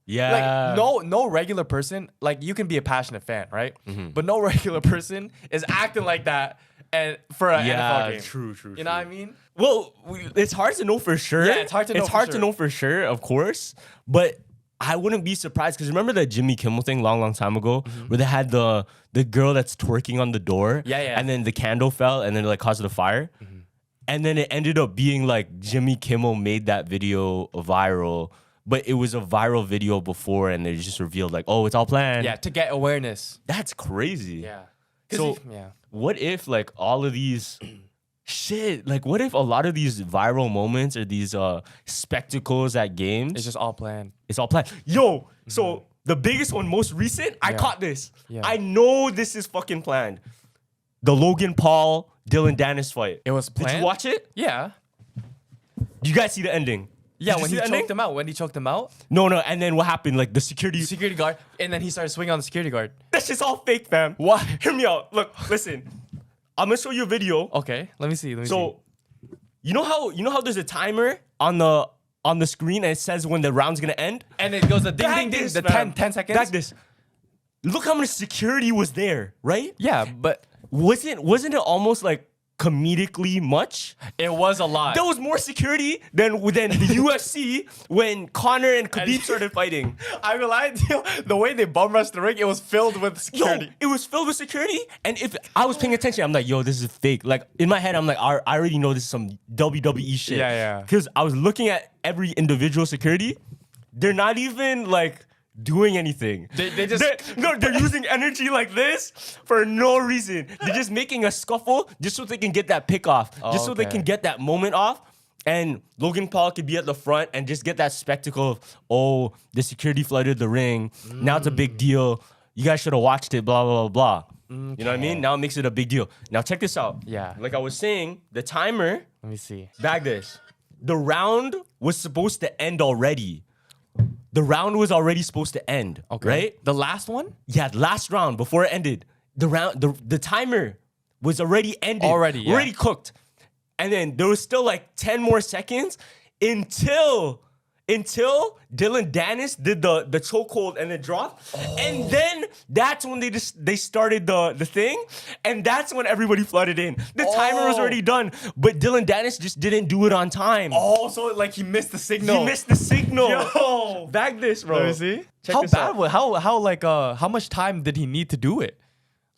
yeah. no regular person, like you can be a passionate fan, right? But no regular person is acting like that and for an NFL game. True. You know what I mean? Well, it's hard to know for sure. Yeah, it's hard to know It's for hard sure. to know for sure, of course. But I wouldn't be surprised because remember the Jimmy Kimmel thing long time ago where they had the girl that's twerking on the door. Yeah. And then the candle fell and then it like caused a fire. And then it ended up being like Jimmy Kimmel made that video viral. But it was a viral video before and they just revealed like, oh, it's all planned. Yeah, to get awareness. That's crazy. Yeah. So yeah. what if like all of these shit, like what if a lot of these viral moments or these spectacles at games, It's just all planned. it's all planned. Yo, so the biggest one, most recent, I Yeah. caught this. Yeah. I know this is fucking planned. The Logan Paul, Dylan Dennis fight. It was Did planned. you watch it? Yeah. Did you guys see the ending? Yeah, Did you when see he the choked ending? him out. When he choked him out, No, and then what happened? Like the security, security guard, and then he started swinging on the security guard. that's just all fake, fam. Why? Hear me out. Look, listen. I'm gonna show you a video. Okay, let me see. So, you know how there's a timer on the screen and it says when the round's gonna end? and it goes the ding, Back ding, ding, this, the fam. 10 seconds. Back this. Look how much security was there, right? Yeah, but Wasn't it almost like comedically much? it was a lot. There was more security than the UFC when Conor and Khabib started fighting. I realized the way they bum rushed the ring, it was filled with Yo, security. it was filled with security, and if I was paying attention, I'm like, yo, this is fake. Like in my head, I'm like, I already know this is some WWE shit. Yeah. Because I was looking at every individual security. They're not even like doing anything. They just- they're using energy like this for no reason. They're just making a scuffle just so they can get that pick off, just so they Okay. can get that moment off. And Logan Paul could be at the front and just get that spectacle of, oh, the security flooded the ring. Now it's a big deal. You guys should have watched it, blah, blah, blah, blah. You know what I mean? Now it makes it a big deal. Now check this out. Yeah. Like I was saying, the timer, Let me see. bag this. The round was supposed to end already. The round was already supposed to end. Okay. Right? The last one? Yeah, last round before it ended. The timer was already ended. Already, yeah. Already cooked. And then there was still like 10 more seconds until Dylan Dennis did the chokehold and the drop. And then that's when they started the thing. And that's when everybody flooded in. The timer was already done. But Dylan Dennis just didn't do it on time. Oh, so like he missed the signal. He missed the signal. Yo. Bag this, bro. Let me see. Check How this bad out. was how much time did he need to do it?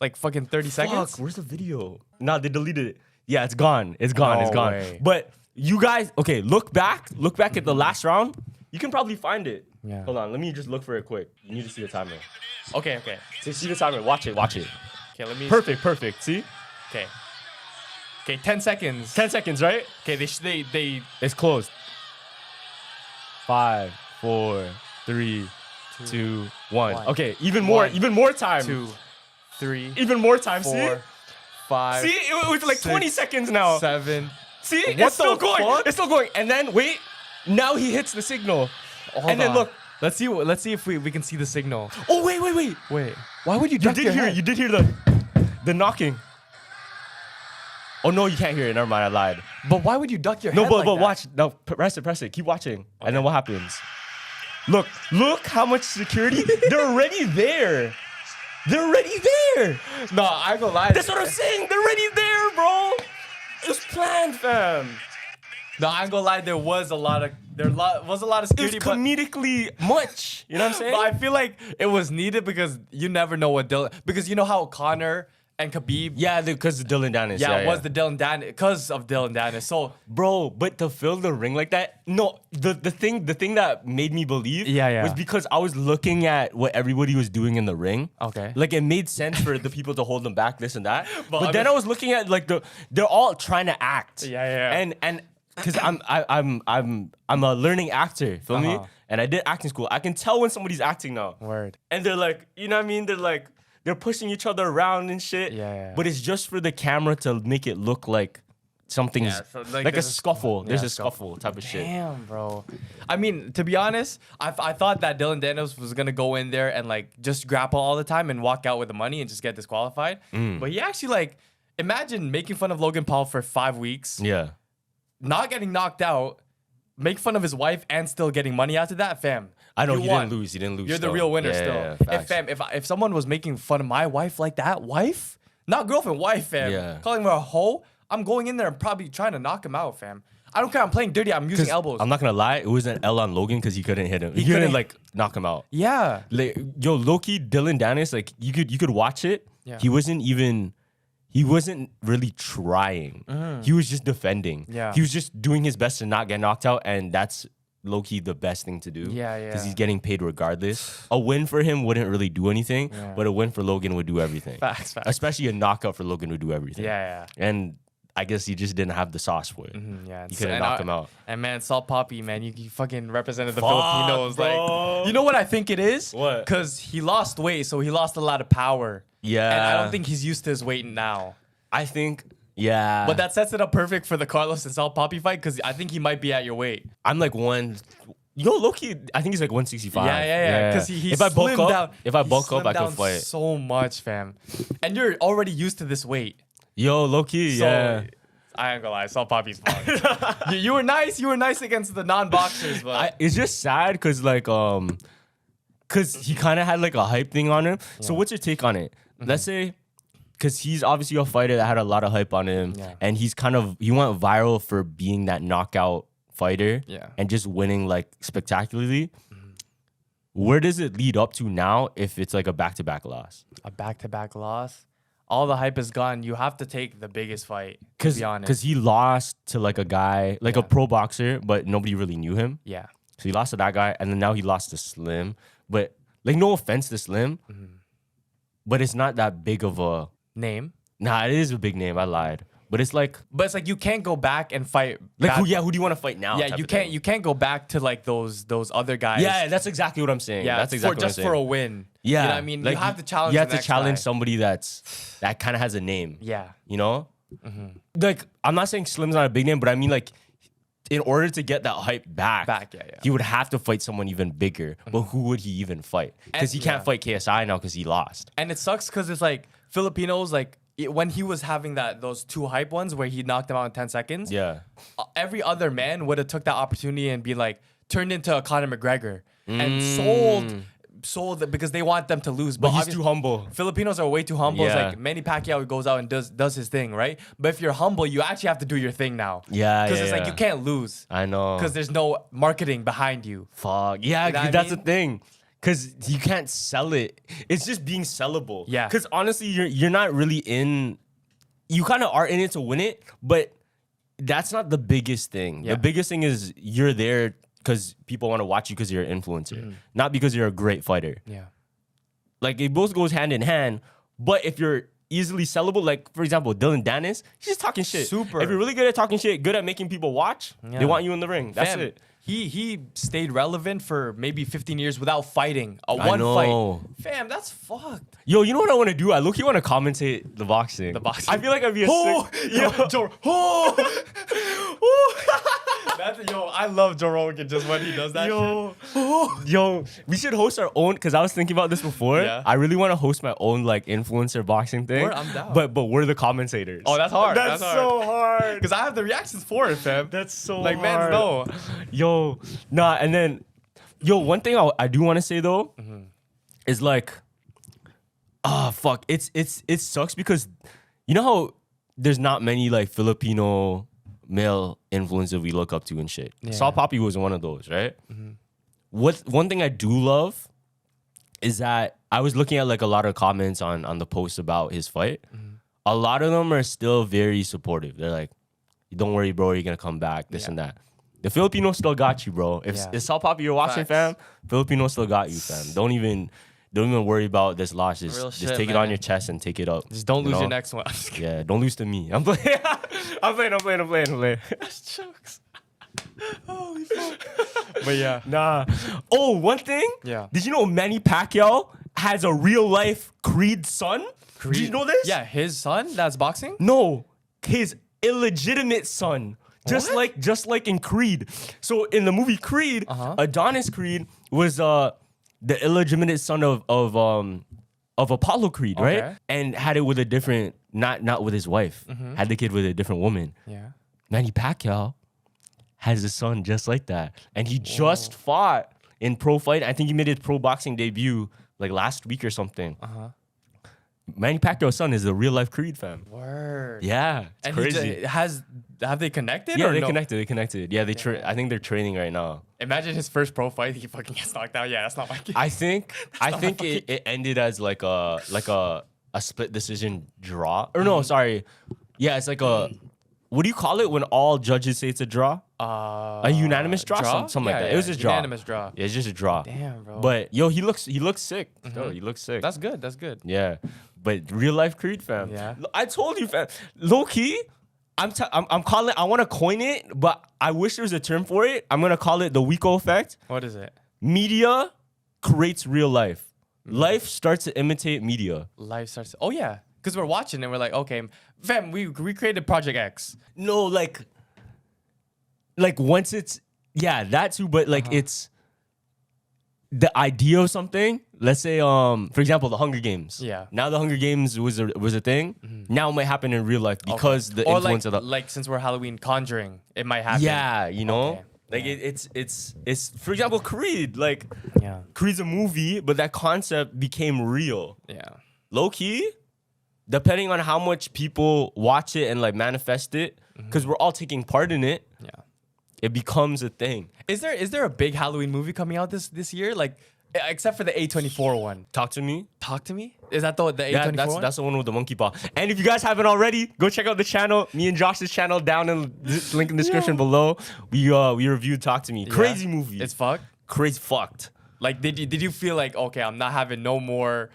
Like fucking 30 seconds? Fuck, where's the video? Nah, they deleted it. Yeah, it's gone. It's gone. It's No gone. way. But you guys, okay, look back at the last round. You can probably find it. Yeah. Hold on, let me just look for it quick. You need to see the timer. Okay. See the timer. Watch it. Okay, let me Perfect. See? Okay. Okay, 10 seconds. 10 seconds, right? Okay, they It's closed. 5, 4, 3, 2, 1. one. Okay, even more time. 2, 3, Even more time. 4, See? 5. See? It was like 20 seconds now. 7. See, What it's still the going. fuck? It's still going. And then wait, now he hits the signal. And then look. Let's see if we can see the signal. Oh wait. Wait. Why would you You duck did your hear. head? You did hear the knocking. Oh no, you can't hear it. Never mind, I lied. But why would you duck your No, head but like but that? watch. No, press it. Keep watching. And then what happens? Look how much security. They're already there. They're already there. No, I ain't gonna lie. That's what I'm saying. They're already there, bro. It was planned, fam. No, I ain't gonna lie. There was a lot of It was security, but comedically much. You know what I'm saying? I feel like it was needed because you never know what Dylan. Because you know how Connor and Khabib. Yeah, because of Dylan Dennis. Yeah, it was the Dylan Dennis because of Dylan Dennis. So bro, but to fill the ring like that, no, the thing that made me believe was because I was looking at what everybody was doing in the ring. Okay. Like it made sense for the people to hold them back, this and that. But then I was looking at like they're all trying to act. Yeah. And because I'm a learning actor, feel me? And I did acting school. I can tell when somebody's acting now. Word. And they're like, you know what I mean? They're pushing each other around and shit. Yeah. But it's just for the camera to make it look like something's so, like a scuffle. There's a scuffle type of shit. Damn, bro. I mean, to be honest, I thought that Dylan Dennis was gonna go in there and like just grapple all the time and walk out with the money and just get disqualified. But he actually like imagine making fun of Logan Paul for 5 weeks. Yeah. Not getting knocked out, make fun of his wife, and still getting money after that, fam. I know you he won. didn't lose. He didn't lose. You're still. the real winner Yeah, still. yeah, If facts. fam, if someone was making fun of my wife like that, wife, not girlfriend, wife, fam, Yeah. calling her a hoe, I'm going in there and probably trying to knock him out, fam. I don't care. I'm playing dirty. I'm using elbows. I'm not gonna lie, it was an L on Logan because he couldn't hit him. He couldn't couldn't- like knock him out. Yeah. Like, yo, low-key, Dylan Dennis, like you could watch it. Yeah. He wasn't really trying. He was just defending. Yeah. He was just doing his best to not get knocked out, and that's low-key the best thing to do. Yeah. Because he's getting paid regardless. A win for him wouldn't really do anything, Yeah. but a win for Logan would do everything. Facts. Especially a knockout for Logan would do everything. Yeah. And I guess he just didn't have the sauce for it. Yeah. He couldn't knock him out. And man, Salt Poppy, man, you fucking represented the Fuck, Filipinos. bro. Like, you know what I think it is? What? Because he lost weight, so he lost a lot of power. Yeah. And I don't think he's used to his weight now. I think, yeah. But that sets it up perfect for the Carlos and Salt Poppy fight because I think he might be at your weight. I'm like yo, low-key, I think he's like 165. Yeah. Because he if I bulk slimmed up, down. if I He bulk up, slimmed I could down fight. so much, fam. And you're already used to this weight. Yo, low-key, So, yeah. I ain't gonna lie, Salt Poppy's fun. you were nice. You were nice against the non-boxers, but It's just sad because like because he kind of had like a hype thing on him. So what's your take on it? Let's say because he's obviously a fighter that had a lot of hype on him, and he went viral for being that knockout fighter, and just winning like spectacularly. Where does it lead up to now if it's like a back-to-back loss? a back-to-back loss. All the hype is gone. You have to take the biggest fight. To be honest. Because he lost to like a guy, like a pro boxer, but nobody really knew him. Yeah. So he lost to that guy, and then now he lost to Slim. But like, no offense to Slim, but it's not that big of a Name. Nah, it is a big name. I lied, but it's like But it's like you can't go back and fight. like back- who do you want to fight now? Yeah, type you of thing. can't. You can't go back to like those other guys. Yeah, that's exactly what I'm saying. Yeah, that's exactly what I'm just saying. for a win. Yeah, you know what I mean, like, you have to challenge. You have the to next challenge guy. somebody that kind of has a name. Yeah. You know, like I'm not saying Slim's not a big name, but I mean like, in order to get that hype back, yeah. he would have to fight someone even bigger. But who would he even fight? Because he can't fight KSI now because he lost. And it sucks because it's like Filipinos like. When he was having those two hype ones where he knocked him out in 10 seconds, Yeah. Every other man would have took that opportunity and be like turned into a Conor McGregor and sold it because they want them to lose. But he's obviously, too humble. Filipinos are way too humble. It's Yeah. like Manny Pacquiao goes out and does his thing, right? But if you're humble, you actually have to do your thing now. Yeah, Because yeah, it's like yeah. you can't lose. I know. Because there's no marketing behind you. Fuck. Yeah, You know what I that's mean? the thing. Because you can't sell it. It's just being sellable. Yeah. Because honestly, you're not really in. You kind of are in it to win it, but that's not the biggest thing. Yeah. The biggest thing is you're there because people want to watch you because you're an influencer, not because you're a great fighter. Yeah. Like it both goes hand in hand. But if you're easily sellable, like for example, Dylan Dennis, he's just talking shit. Super. If you're really good at talking shit, good at making people watch, Yeah. they want you in the ring. That's Fam, it. He stayed relevant for maybe 15 years without fighting a I one know. fight. Fam, that's fucked. Yo, you know what I want to do? I look, you want to commentate the boxing. The boxing. I feel like I'd be a Oh, sick. yo, yo, I love Joe Rogan just when he does that shit. Yo, we should host our own. Because I was thinking about this before. Yeah. I really want to host my own like influencer boxing thing. Word, I'm down. But we're the commentators. Oh, that's hard. That's so hard. Because I have the reactions for it, fam. That's so like, hard. man's know. Yo, nah, and then, yo, one thing I do want to say though is like, fuck, it sucks because you know how there's not many like Filipino male influencers we look up to and shit. Yeah. Salt Poppy was one of those, right? One thing I do love is that I was looking at like a lot of comments on the post about his fight, a lot of them are still very supportive. They're like, don't worry, bro, you're gonna come back, this and that. The Filipinos still got you, bro. If it's South Papi you're watching, fam, Filipinos still got you, fam. Don't even worry about this loss. Just take it on your chest and take it up. Just don't lose your next one. Yeah, don't lose to me. I'm playing. I'm playing. That's jokes. Holy fuck. But yeah. Nah. Oh, one thing. Yeah. Did you know Manny Pacquiao has a real life Creed son? Did you know this? Yeah, his son that's boxing? No, his illegitimate son. Just like in Creed. So in the movie Creed, Adonis Creed was the illegitimate son of Apollo Creed, right? And had it with a different, not with his wife. Had the kid with a different woman. Yeah. Manny Pacquiao has a son just like that, and he just fought in pro fight. I think he made his pro boxing debut like last week or something. Manny Pacquiao's son is the real life Creed, fam. Word. Yeah, it's crazy. Have they connected? Yeah, or they no? connected. They connected. Yeah, I think they're training right now. Imagine his first pro fight. He fucking gets knocked out. Yeah, that's not my kid. I think it ended as like a split decision draw. Or no, sorry. Yeah, it's like a, what do you call it when all judges say it's a draw? A unanimous draw? Something like that. It was just a draw. Unanimous draw. Yeah, it's just a draw. Damn, bro. But yo, he looks sick. Still, he looks sick. That's good. That's good. Yeah. But real life Creed, fam. Yeah. I told you, fam. Low key, I'm calling. I want to coin it, but I wish there was a term for it. I'm gonna call it the Wico effect. What is it? Media creates real life. Life starts to imitate media. Life starts. Oh yeah, because we're watching and we're like, okay, fam, we created Project X. No, like once it's that too, but like it's the idea of something. Let's say, for example, the Hunger Games. Yeah. Now the Hunger Games was a thing. Now it might happen in real life because the influence of the like since we're Halloween Conjuring, it might happen. Yeah, you know. Okay. Like it's for example Creed. Like Yeah. Creed's a movie, but that concept became real. Yeah. Low key, depending on how much people watch it and like manifest it, because we're all taking part in it. Yeah. It becomes a thing. Is there a big Halloween movie coming out this year? Like, except for the A24 one. Talk to me. Talk to me. Is that the A24 one? That's the one with the monkey paw. And if you guys haven't already, go check out the channel. Me and Josh's channel down in the link in the description below. We reviewed Talk to Me. Crazy movie. It's fucked. Crazy fucked. Like, did you feel like, okay, I'm not having no more?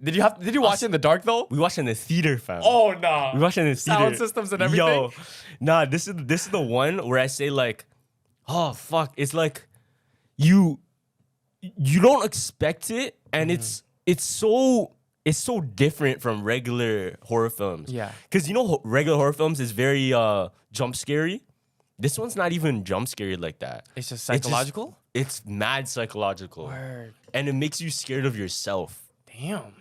Did you watch it in the dark though? We watched it in the theater, fam. Oh no. We watched it in the theater. Sound systems and everything. Yo, nah, this is the one where I say like, oh fuck, it's like you don't expect it, and it's so different from regular horror films. Yeah. Because regular horror films is very jump scary. This one's not even jump scary like that. It's just psychological? It's mad psychological. Word. And it makes you scared of yourself. Damn.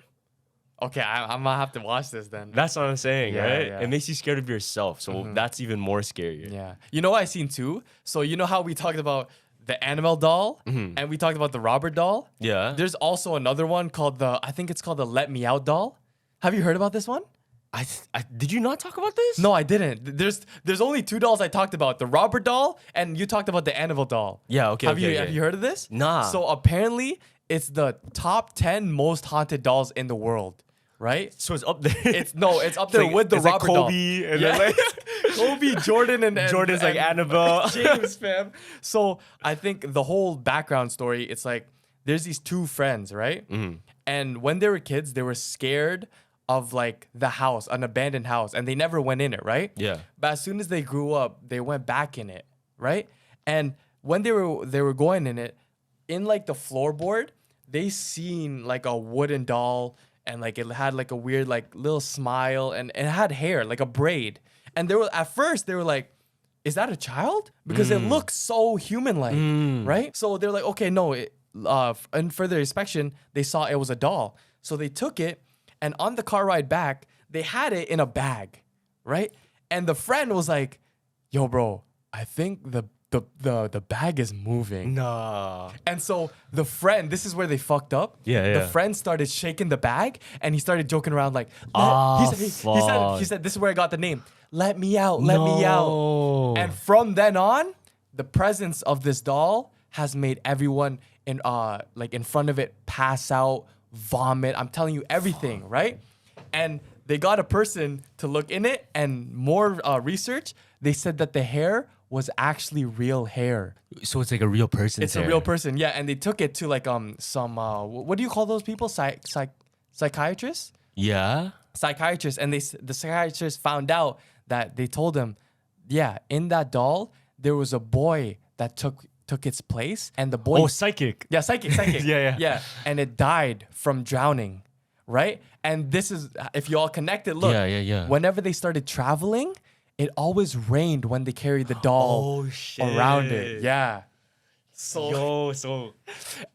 Okay, I'm gonna have to watch this then. That's what I'm saying, Yeah, right? yeah. It makes you scared of yourself. So that's even more scarier. Yeah. You know what I seen too? So you know how we talked about the Annabelle doll and we talked about the Robert doll? Yeah. There's also another one called I think it's called the Let Me Out doll. Have you heard about this one? I did you not talk about this? No, I didn't. There's only two dolls I talked about. The Robert doll and you talked about the Annabelle doll. Yeah, okay. Have you heard of this? Nah. So apparently it's the top 10 most haunted dolls in the world. Right? So it's up there. It's up there like, with the it's Robert like doll. Kobe and Yeah. then like Kobe, Jordan, and Jordan's like Annabelle. James, fam. So I think the whole background story, it's like there's these two friends, right? And when they were kids, they were scared of like the house, an abandoned house, and they never went in it, right? Yeah. But as soon as they grew up, they went back in it, right? And when they were going in it, in like the floorboard, they seen like a wooden doll. And like it had like a weird like little smile and it had hair like a braid. And at first they were like, is that a child? Because it looks so human-like, right? So they're like, okay, no. And further inspection, they saw it was a doll. So they took it, and on the car ride back, they had it in a bag, right? And the friend was like, yo, bro, I think the bag is moving. Nah. And so the friend, this is where they fucked up. Yeah. The friend started shaking the bag and he started joking around like, he said, this is where I got the name. Let me out, let me out. And from then on, the presence of this doll has made everyone in front of it pass out, vomit. I'm telling you everything, right? And They got a person to look in it, and more research. They said that the hair was actually real hair. So it's like a real person. It's a real person, yeah. And they took it to like some what do you call those people? Psychiatrists? Yeah. Psychiatrists, and the psychiatrist found out that they told him, yeah, in that doll there was a boy that took its place, and the boy. Oh, psychic. Yeah, psychic. Yeah. And it died from drowning, right? And this is if you all connect it. Look, Yeah. Whenever they started traveling, it always rained when they carried the doll around it. Yeah. So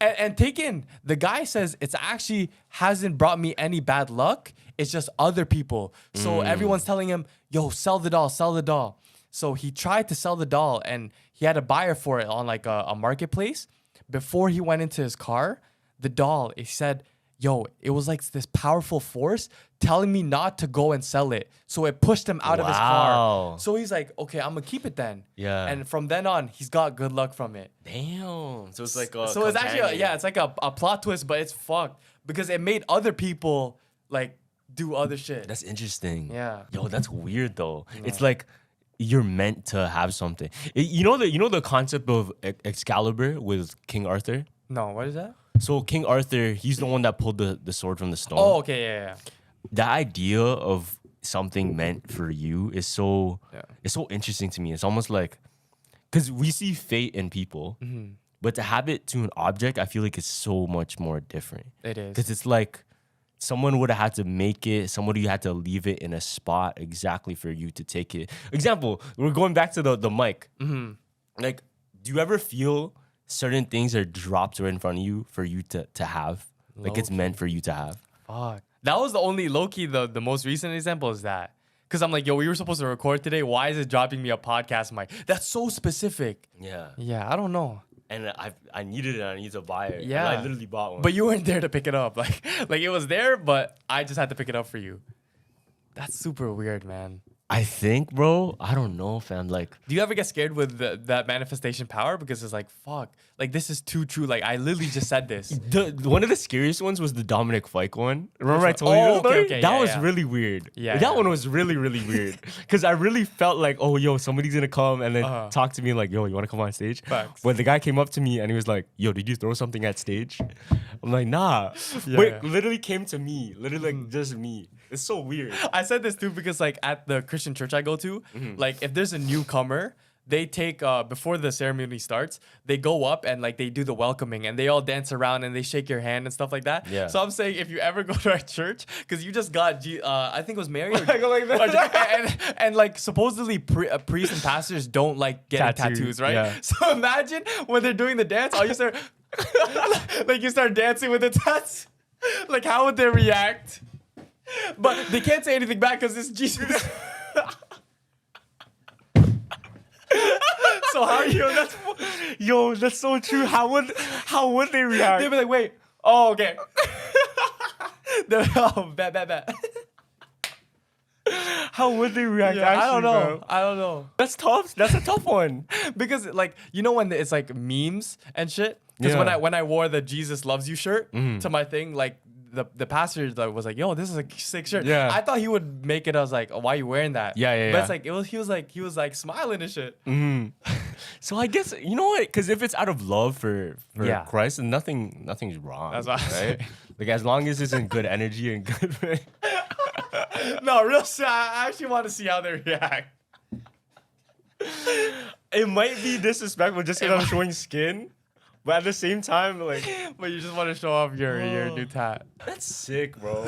and take in the guy says it's actually hasn't brought me any bad luck. It's just other people. So everyone's telling him, "Yo, sell the doll." So he tried to sell the doll, and he had a buyer for it on like a marketplace. Before he went into his car, the doll, he said, yo, it was like this powerful force telling me not to go and sell it. So it pushed him out of his car. So he's like, okay, I'm gonna keep it then. Yeah. And from then on, he's got good luck from it. Damn. So it's like So it's actually it's like a plot twist, but it's fucked because it made other people like do other shit. That's interesting. Yeah. Yo, that's weird though. It's like you're meant to have something. You know the concept of Excalibur with King Arthur? No, what is that? So King Arthur, he's the one that pulled the sword from the stone. Oh, okay, yeah. The idea of something meant for you is so it's so interesting to me. It's almost like because we see fate in people, but to have it to an object, I feel like it's so much more different. It is. Because it's like someone would have had to make it, somebody had to leave it in a spot exactly for you to take it. Example, we're going back to the mic. Like, do you ever feel certain things are dropped right in front of you for you to have? Like it's meant for you to have. Fuck. That was the only low-key, the most recent example is that. Because I'm like, yo, we were supposed to record today. Why is it dropping me a podcast mic? That's so specific. Yeah. Yeah, I don't know. And I needed it and I need to buy it. Yeah. And I literally bought one. But you weren't there to pick it up. Like it was there, but I just had to pick it up for you. That's super weird, man. I think, bro, I don't know, fam. Like, Do you ever get scared with that manifestation power? Because it's like, fuck. Like, this is too true. Like, I literally just said this. one of the scariest ones was the Dominic Fike one. Remember I told you Oh, this story? okay, that yeah, was yeah. really weird. Yeah, That yeah. one was really, really weird. Because I really felt like, oh, yo, somebody's going to come and then talk to me like, yo, you want to come on stage? Facts. But the guy came up to me and he was like, yo, did you throw something at stage? I'm like, nah. Yeah, Wait, yeah. literally came to me. Literally, like, just me. It's so weird. I said this too because like at the Christian church I go to, like if there's a newcomer, they take before the ceremony starts, they go up and like they do the welcoming and they all dance around and they shake your hand and stuff like that. Yeah. So I'm saying if you ever go to our church, because you just got I think it was Mary. I go like that. and like supposedly priests and pastors don't like getting tattoos, right? Yeah. So imagine when they're doing the dance, all you start like you start dancing with the tats. Like how would they react? But they can't say anything back because it's Jesus. So how are you? That's so true. How would they react? They'd be like, wait. Oh, okay. They're like, oh, bet. How would they react? Yeah, actually, I don't know. bro? I don't know. That's tough. That's a tough one. Because like you know when it's like memes and shit. Because Yeah. when I wore the Jesus loves you shirt to my thing, like the pastor was like, yo, this is a sick shirt. Yeah. I thought he would make it. I was like, oh, why are you wearing that? Yeah. But it's like he was like smiling and shit. So I guess you know what? Because if it's out of love for Yeah. Christ, then nothing's wrong. That's what I was right? Like as long as it's in good energy and good. No, real shit. I actually want to see how they react. It might be disrespectful just because I'm showing skin, but at the same time, like But you just want to show off your new tat. that's sick, bro.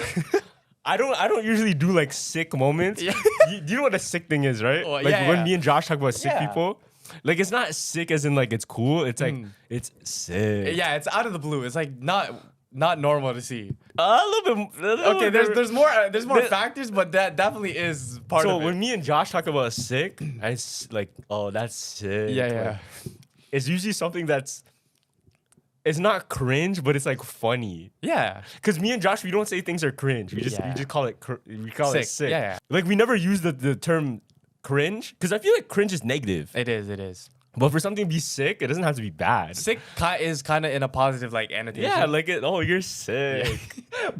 I don't usually do like sick moments. Yeah. You know what a sick thing is, right? Well, like yeah, when yeah. me and Josh talk about sick Yeah. people. Like it's not sick as in like it's cool. It's like it's sick. Yeah, it's out of the blue. It's like not normal to see. A little bit. Okay, there's more factors, but that definitely is part So of it. when me and Josh talk about sick, it's like, oh, that's sick. Yeah, Like, yeah. it's usually something that's, it's not cringe, but it's like funny. Yeah. Cause me and Josh, we don't say things are cringe. We just call it we call it Sick. sick. Yeah, yeah. Like we never use the term cringe, cause I feel like cringe is negative. It is. But for something to be sick, it doesn't have to be bad. Sick is kind of in a positive like annotation. Yeah, like you're sick.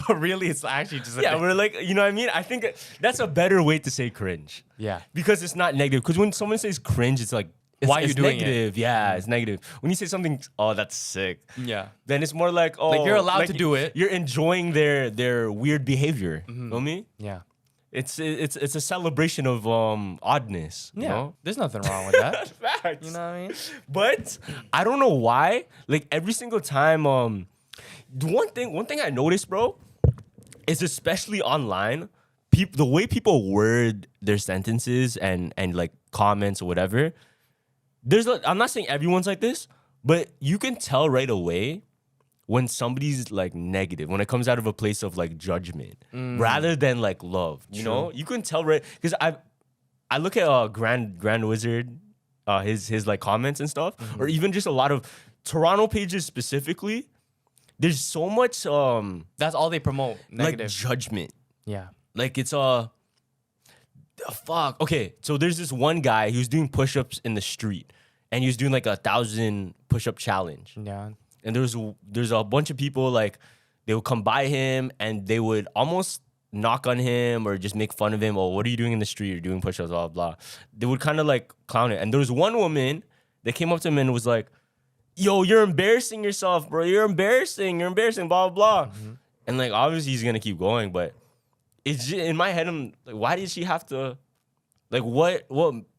But really, it's actually just Yeah, we're like, you know what I mean? I think that's a better way to say cringe. Yeah. Because it's not negative. Because when someone says cringe, it's like, Why are it's you doing it? negative. Yeah, it's negative. When you say something, oh, that's sick. Yeah. Then it's more like, oh, Like, you're allowed to do it. You're enjoying their weird behavior. Mm-hmm. Feel me? Yeah. It's a celebration of oddness. You Yeah. know? There's nothing wrong with that. Facts. You know what I mean? But I don't know why. Like every single time, the one thing I noticed, bro, is especially online, the way people word their sentences and like comments or whatever. I'm not saying everyone's like this, but you can tell right away when somebody's like negative, when it comes out of a place of like judgment rather than like love. You know, you can tell right because I look at Grand Wizard, his like comments and stuff, or even just a lot of Toronto pages specifically. There's so much That's all they promote. Negative. like judgment. Yeah. Like it's fuck. Okay, so there's this one guy who's doing push-ups in the street, and he was doing like 1,000 push-up challenge. Yeah. And there's a bunch of people like they would come by him and they would almost knock on him or just make fun of him. Oh, what are you doing in the street? You're doing push-ups, blah, blah, blah. They would kind of like clown it. And there was one woman that came up to him and was like, yo, you're embarrassing yourself, bro. You're embarrassing, blah, blah, blah. And like, obviously he's going to keep going. But it's just, in my head, I'm like, why did she have to, like, what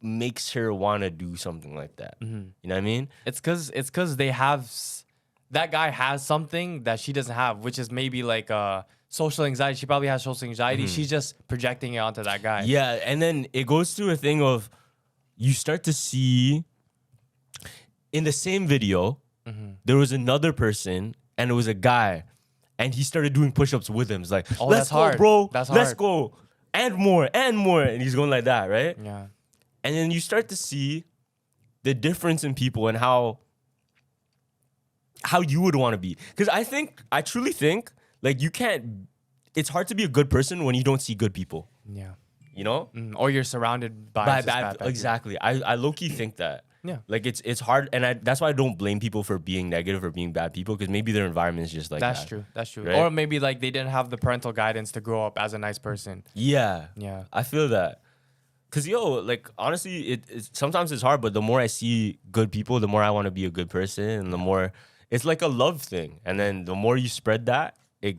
makes her want to do something like that? You know what I mean? It's because they have that guy has something that she doesn't have, which is maybe like social anxiety. She probably has social anxiety. She's just projecting it onto that guy. Yeah, and then it goes through a thing of you start to see in the same video, there was another person and it was a guy, and he started doing push-ups with him. It's like, Oh, let's that's go, hard. bro. That's Let's hard. go. And more, and he's going like that, right? Yeah. And then you start to see the difference in people and how you would want to be. Because I truly think, like, it's hard to be a good person when you don't see good people, Yeah. you know? Or you're surrounded by, By just bad, bad people. exactly. I low-key think that. Yeah. Like, it's hard, and that's why I don't blame people for being negative or being bad people, because maybe their environment is just like That's that. true. That's true. Right? Or maybe like they didn't have the parental guidance to grow up as a nice person. Yeah. Yeah. I feel that. Because, like, honestly, sometimes it's hard, but the more I see good people, the more I want to be a good person, and the more, it's like a love thing. And then the more you spread that, it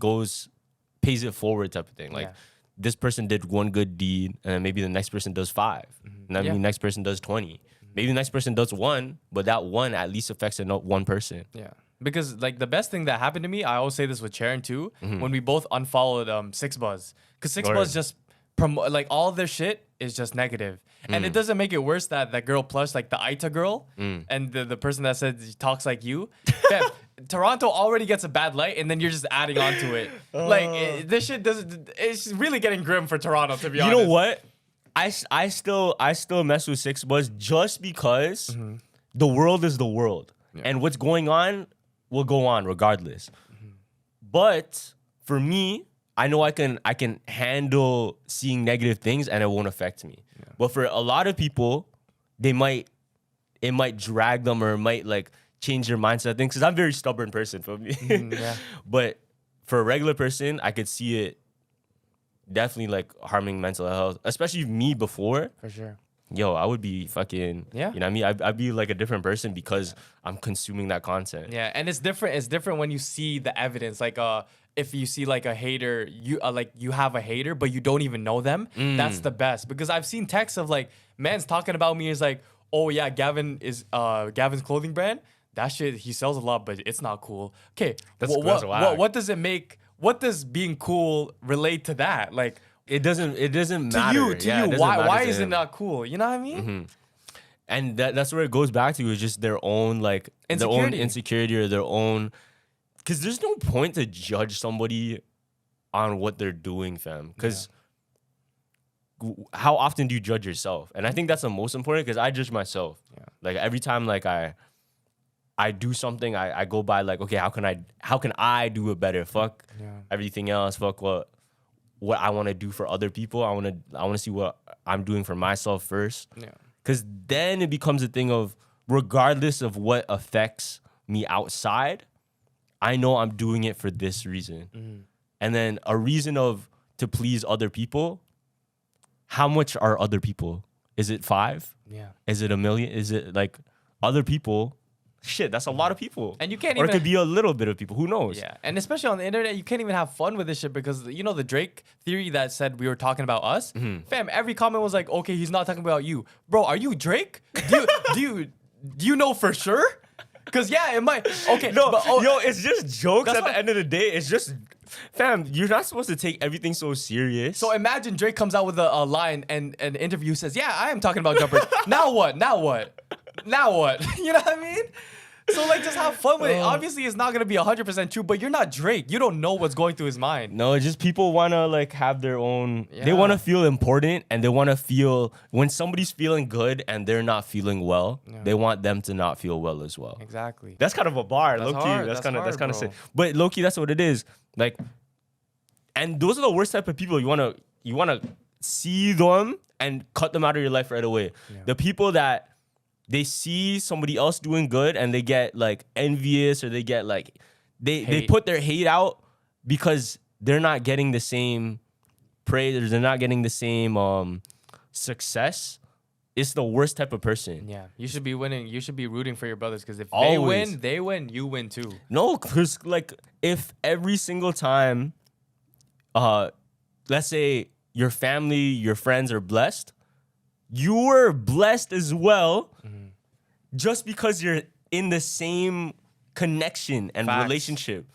pays it forward type of thing. Like, Yeah. this person did one good deed, and then maybe the next person does 5. And then Yeah. the next person does 20. Maybe the next person does 1, but that 1 at least affects one person. Yeah. Because like the best thing that happened to me, I always say this with Sharon too, when we both unfollowed Six Buzz. Because Six Word. Buzz just like all their shit is just negative. And it doesn't make it worse that girl plush, like the Aita girl, and the person that said he talks like you. Fam, Toronto already gets a bad light, and then you're just adding on to it. This shit doesn't. It's really getting grim for Toronto, to be honest. You know what? I still mess with Six Buzz just because the world is the world, and what's going on will go on regardless. But for me, I know I can handle seeing negative things and it won't affect me. But for a lot of people, it might drag them, or it might like change their mindset things. Because I'm a very stubborn person, for me. Yeah. But for a regular person, I could see it definitely like harming mental health, especially me before. For sure. Yo, I would be fucking, Yeah. you know what I mean? I'd be like a different person because I'm consuming that content. Yeah, and it's different. It's different when you see the evidence. Like, if you see like a hater, you have a hater, but you don't even know them. That's the best, because I've seen texts of like, man's talking about me is like, oh yeah, Gavin's clothing brand. That shit, he sells a lot, but it's not cool. Okay, That's what does it make? What does being cool relate to that? Like, It doesn't matter. to you, Yeah, it doesn't why matter to is it him. not cool? You know what I mean? And that's where it goes back to, is just their own like their own insecurity or their own, because there's no point to judge somebody on what they're doing, fam. Because how often do you judge yourself? And I think that's the most important, because I judge myself. Yeah. Like every time like I do something, I go by like, okay, how can I do it better? Fuck everything else. Fuck what I want to do for other people. I want to see what I'm doing for myself first. Yeah. Because then it becomes a thing of, regardless of what affects me outside, I know I'm doing it for this reason. And then a reason to please other people. How much are other people? Is it 5? Yeah. Is it 1 million? Is it like other people? Shit, that's a lot of people. And you can't or even... it could be a little bit of people. Who knows? Yeah. And especially on the internet, you can't even have fun with this shit because, you know, the Drake theory that said we were talking about us? Fam, every comment was like, okay, he's not talking about you. Bro, are you Drake? Do you know for sure? Because, yeah, it might... Okay. No, but, yo, it's just jokes That's at the end of the day. It's just... Fam, you're not supposed to take everything so serious. So imagine Drake comes out with a line and an interview says, yeah, I am talking about jumpers. Now what? Now what? Now what? You know what I mean? So, like, just have fun with it. Obviously, it's not going to be 100% true, but you're not Drake. You don't know what's going through his mind. No, it's just people want to, like, have their own... Yeah. They want to feel important, and they want to feel... When somebody's feeling good and they're not feeling well, they want them to not feel well as well. Exactly. That's kind of a bar, That's low-key. hard. That's kind That's of hard, sick. bro. But low-key, that's what it is. Like... And those are the worst type of people. You wanna see them and cut them out of your life right away. Yeah. The people that they see somebody else doing good and they get like envious or they get like they Hate. put their hate out because they're not getting the same praise or they're not getting the same success. It's the worst type of person. Yeah. You should be winning. You should be rooting for your brothers because if Always. they win, you win too. No, because like if every single time let's say your family, your friends are blessed, you're blessed as well just because you're in the same connection and Facts. relationship.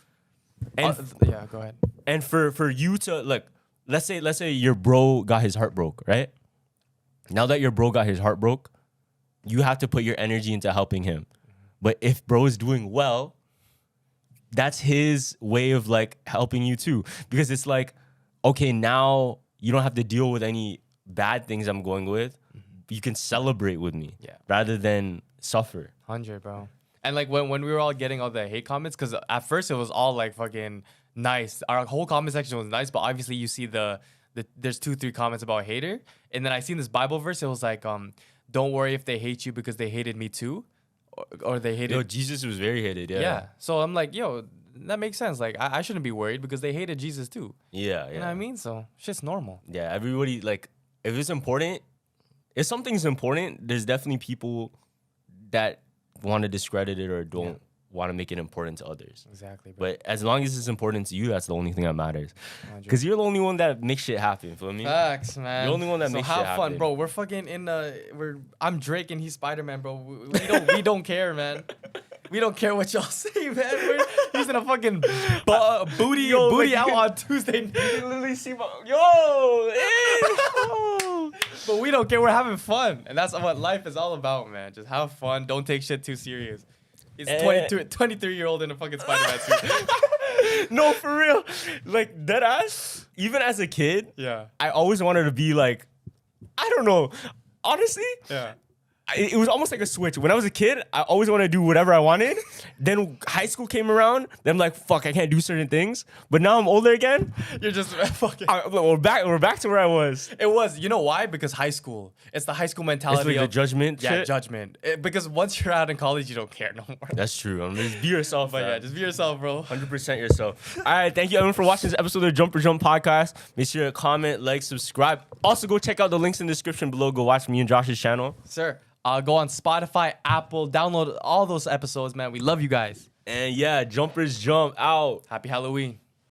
And Yeah, go ahead. and for you to like let's say your bro got his heart broke, right? Now that your bro got his heart broke, you have to put your energy into helping him. But if bro is doing well, that's his way of like helping you too. Because it's like, okay, now you don't have to deal with any bad things I'm going with. You can celebrate with me rather than suffer. 100, bro. And like when we were all getting all the hate comments, because at first it was all like fucking nice. Our whole comment section was nice, but obviously you see there's 2-3 comments about hater. And then I seen this Bible verse. It was like, don't worry if they hate you because they hated me too. Or they hated... Yo, Jesus was very hated, Yeah. So I'm like, yo, that makes sense. Like, I shouldn't be worried because they hated Jesus too. Yeah. You know what I mean? So shit's normal. Yeah, everybody, like, if it's important, if something's important, there's definitely people that want to discredit it or don't want to make it important to others. Exactly, bro. But as long as it's important to you, that's the only thing that matters. Because you're the only one that makes shit happen, feel me? Facts, man. You're the only one that makes shit have fun, happen. bro. We're fucking in I'm Drake and he's Spider-Man, bro. We don't care, man. We don't care what y'all say, man. He's in a fucking booty out on Tuesday. You can literally see my yo. But we don't care. We're having fun, and that's what life is all about, man. Just have fun. Don't take shit too serious. He's 23-year-old in a fucking Spider-Man suit. No, for real. Like dead ass. Even as a kid, Yeah. I always wanted to be like, I don't know. Honestly, Yeah. it was almost like a switch. When I was a kid, I always wanted to do whatever I wanted. Then high school came around. Then I'm like, fuck, I can't do certain things. But now I'm older again. You're just fucking. We're back to where I was. It was. You know why? Because high school. It's the high school mentality It's like the of judgment Yeah, shit. judgment. Because once you're out in college, you don't care no more. That's true. Just be yourself. But man. yeah, just be yourself, bro. 100% yourself. All right, thank you everyone for watching this episode of the Jumper Jump podcast. Make sure to comment, like, subscribe. Also, go check out the links in the description below. Go watch me and Josh's channel. Sir, go on Spotify, Apple, download all those episodes, man. We love you guys. And yeah, Jumpers Jump out. Happy Halloween.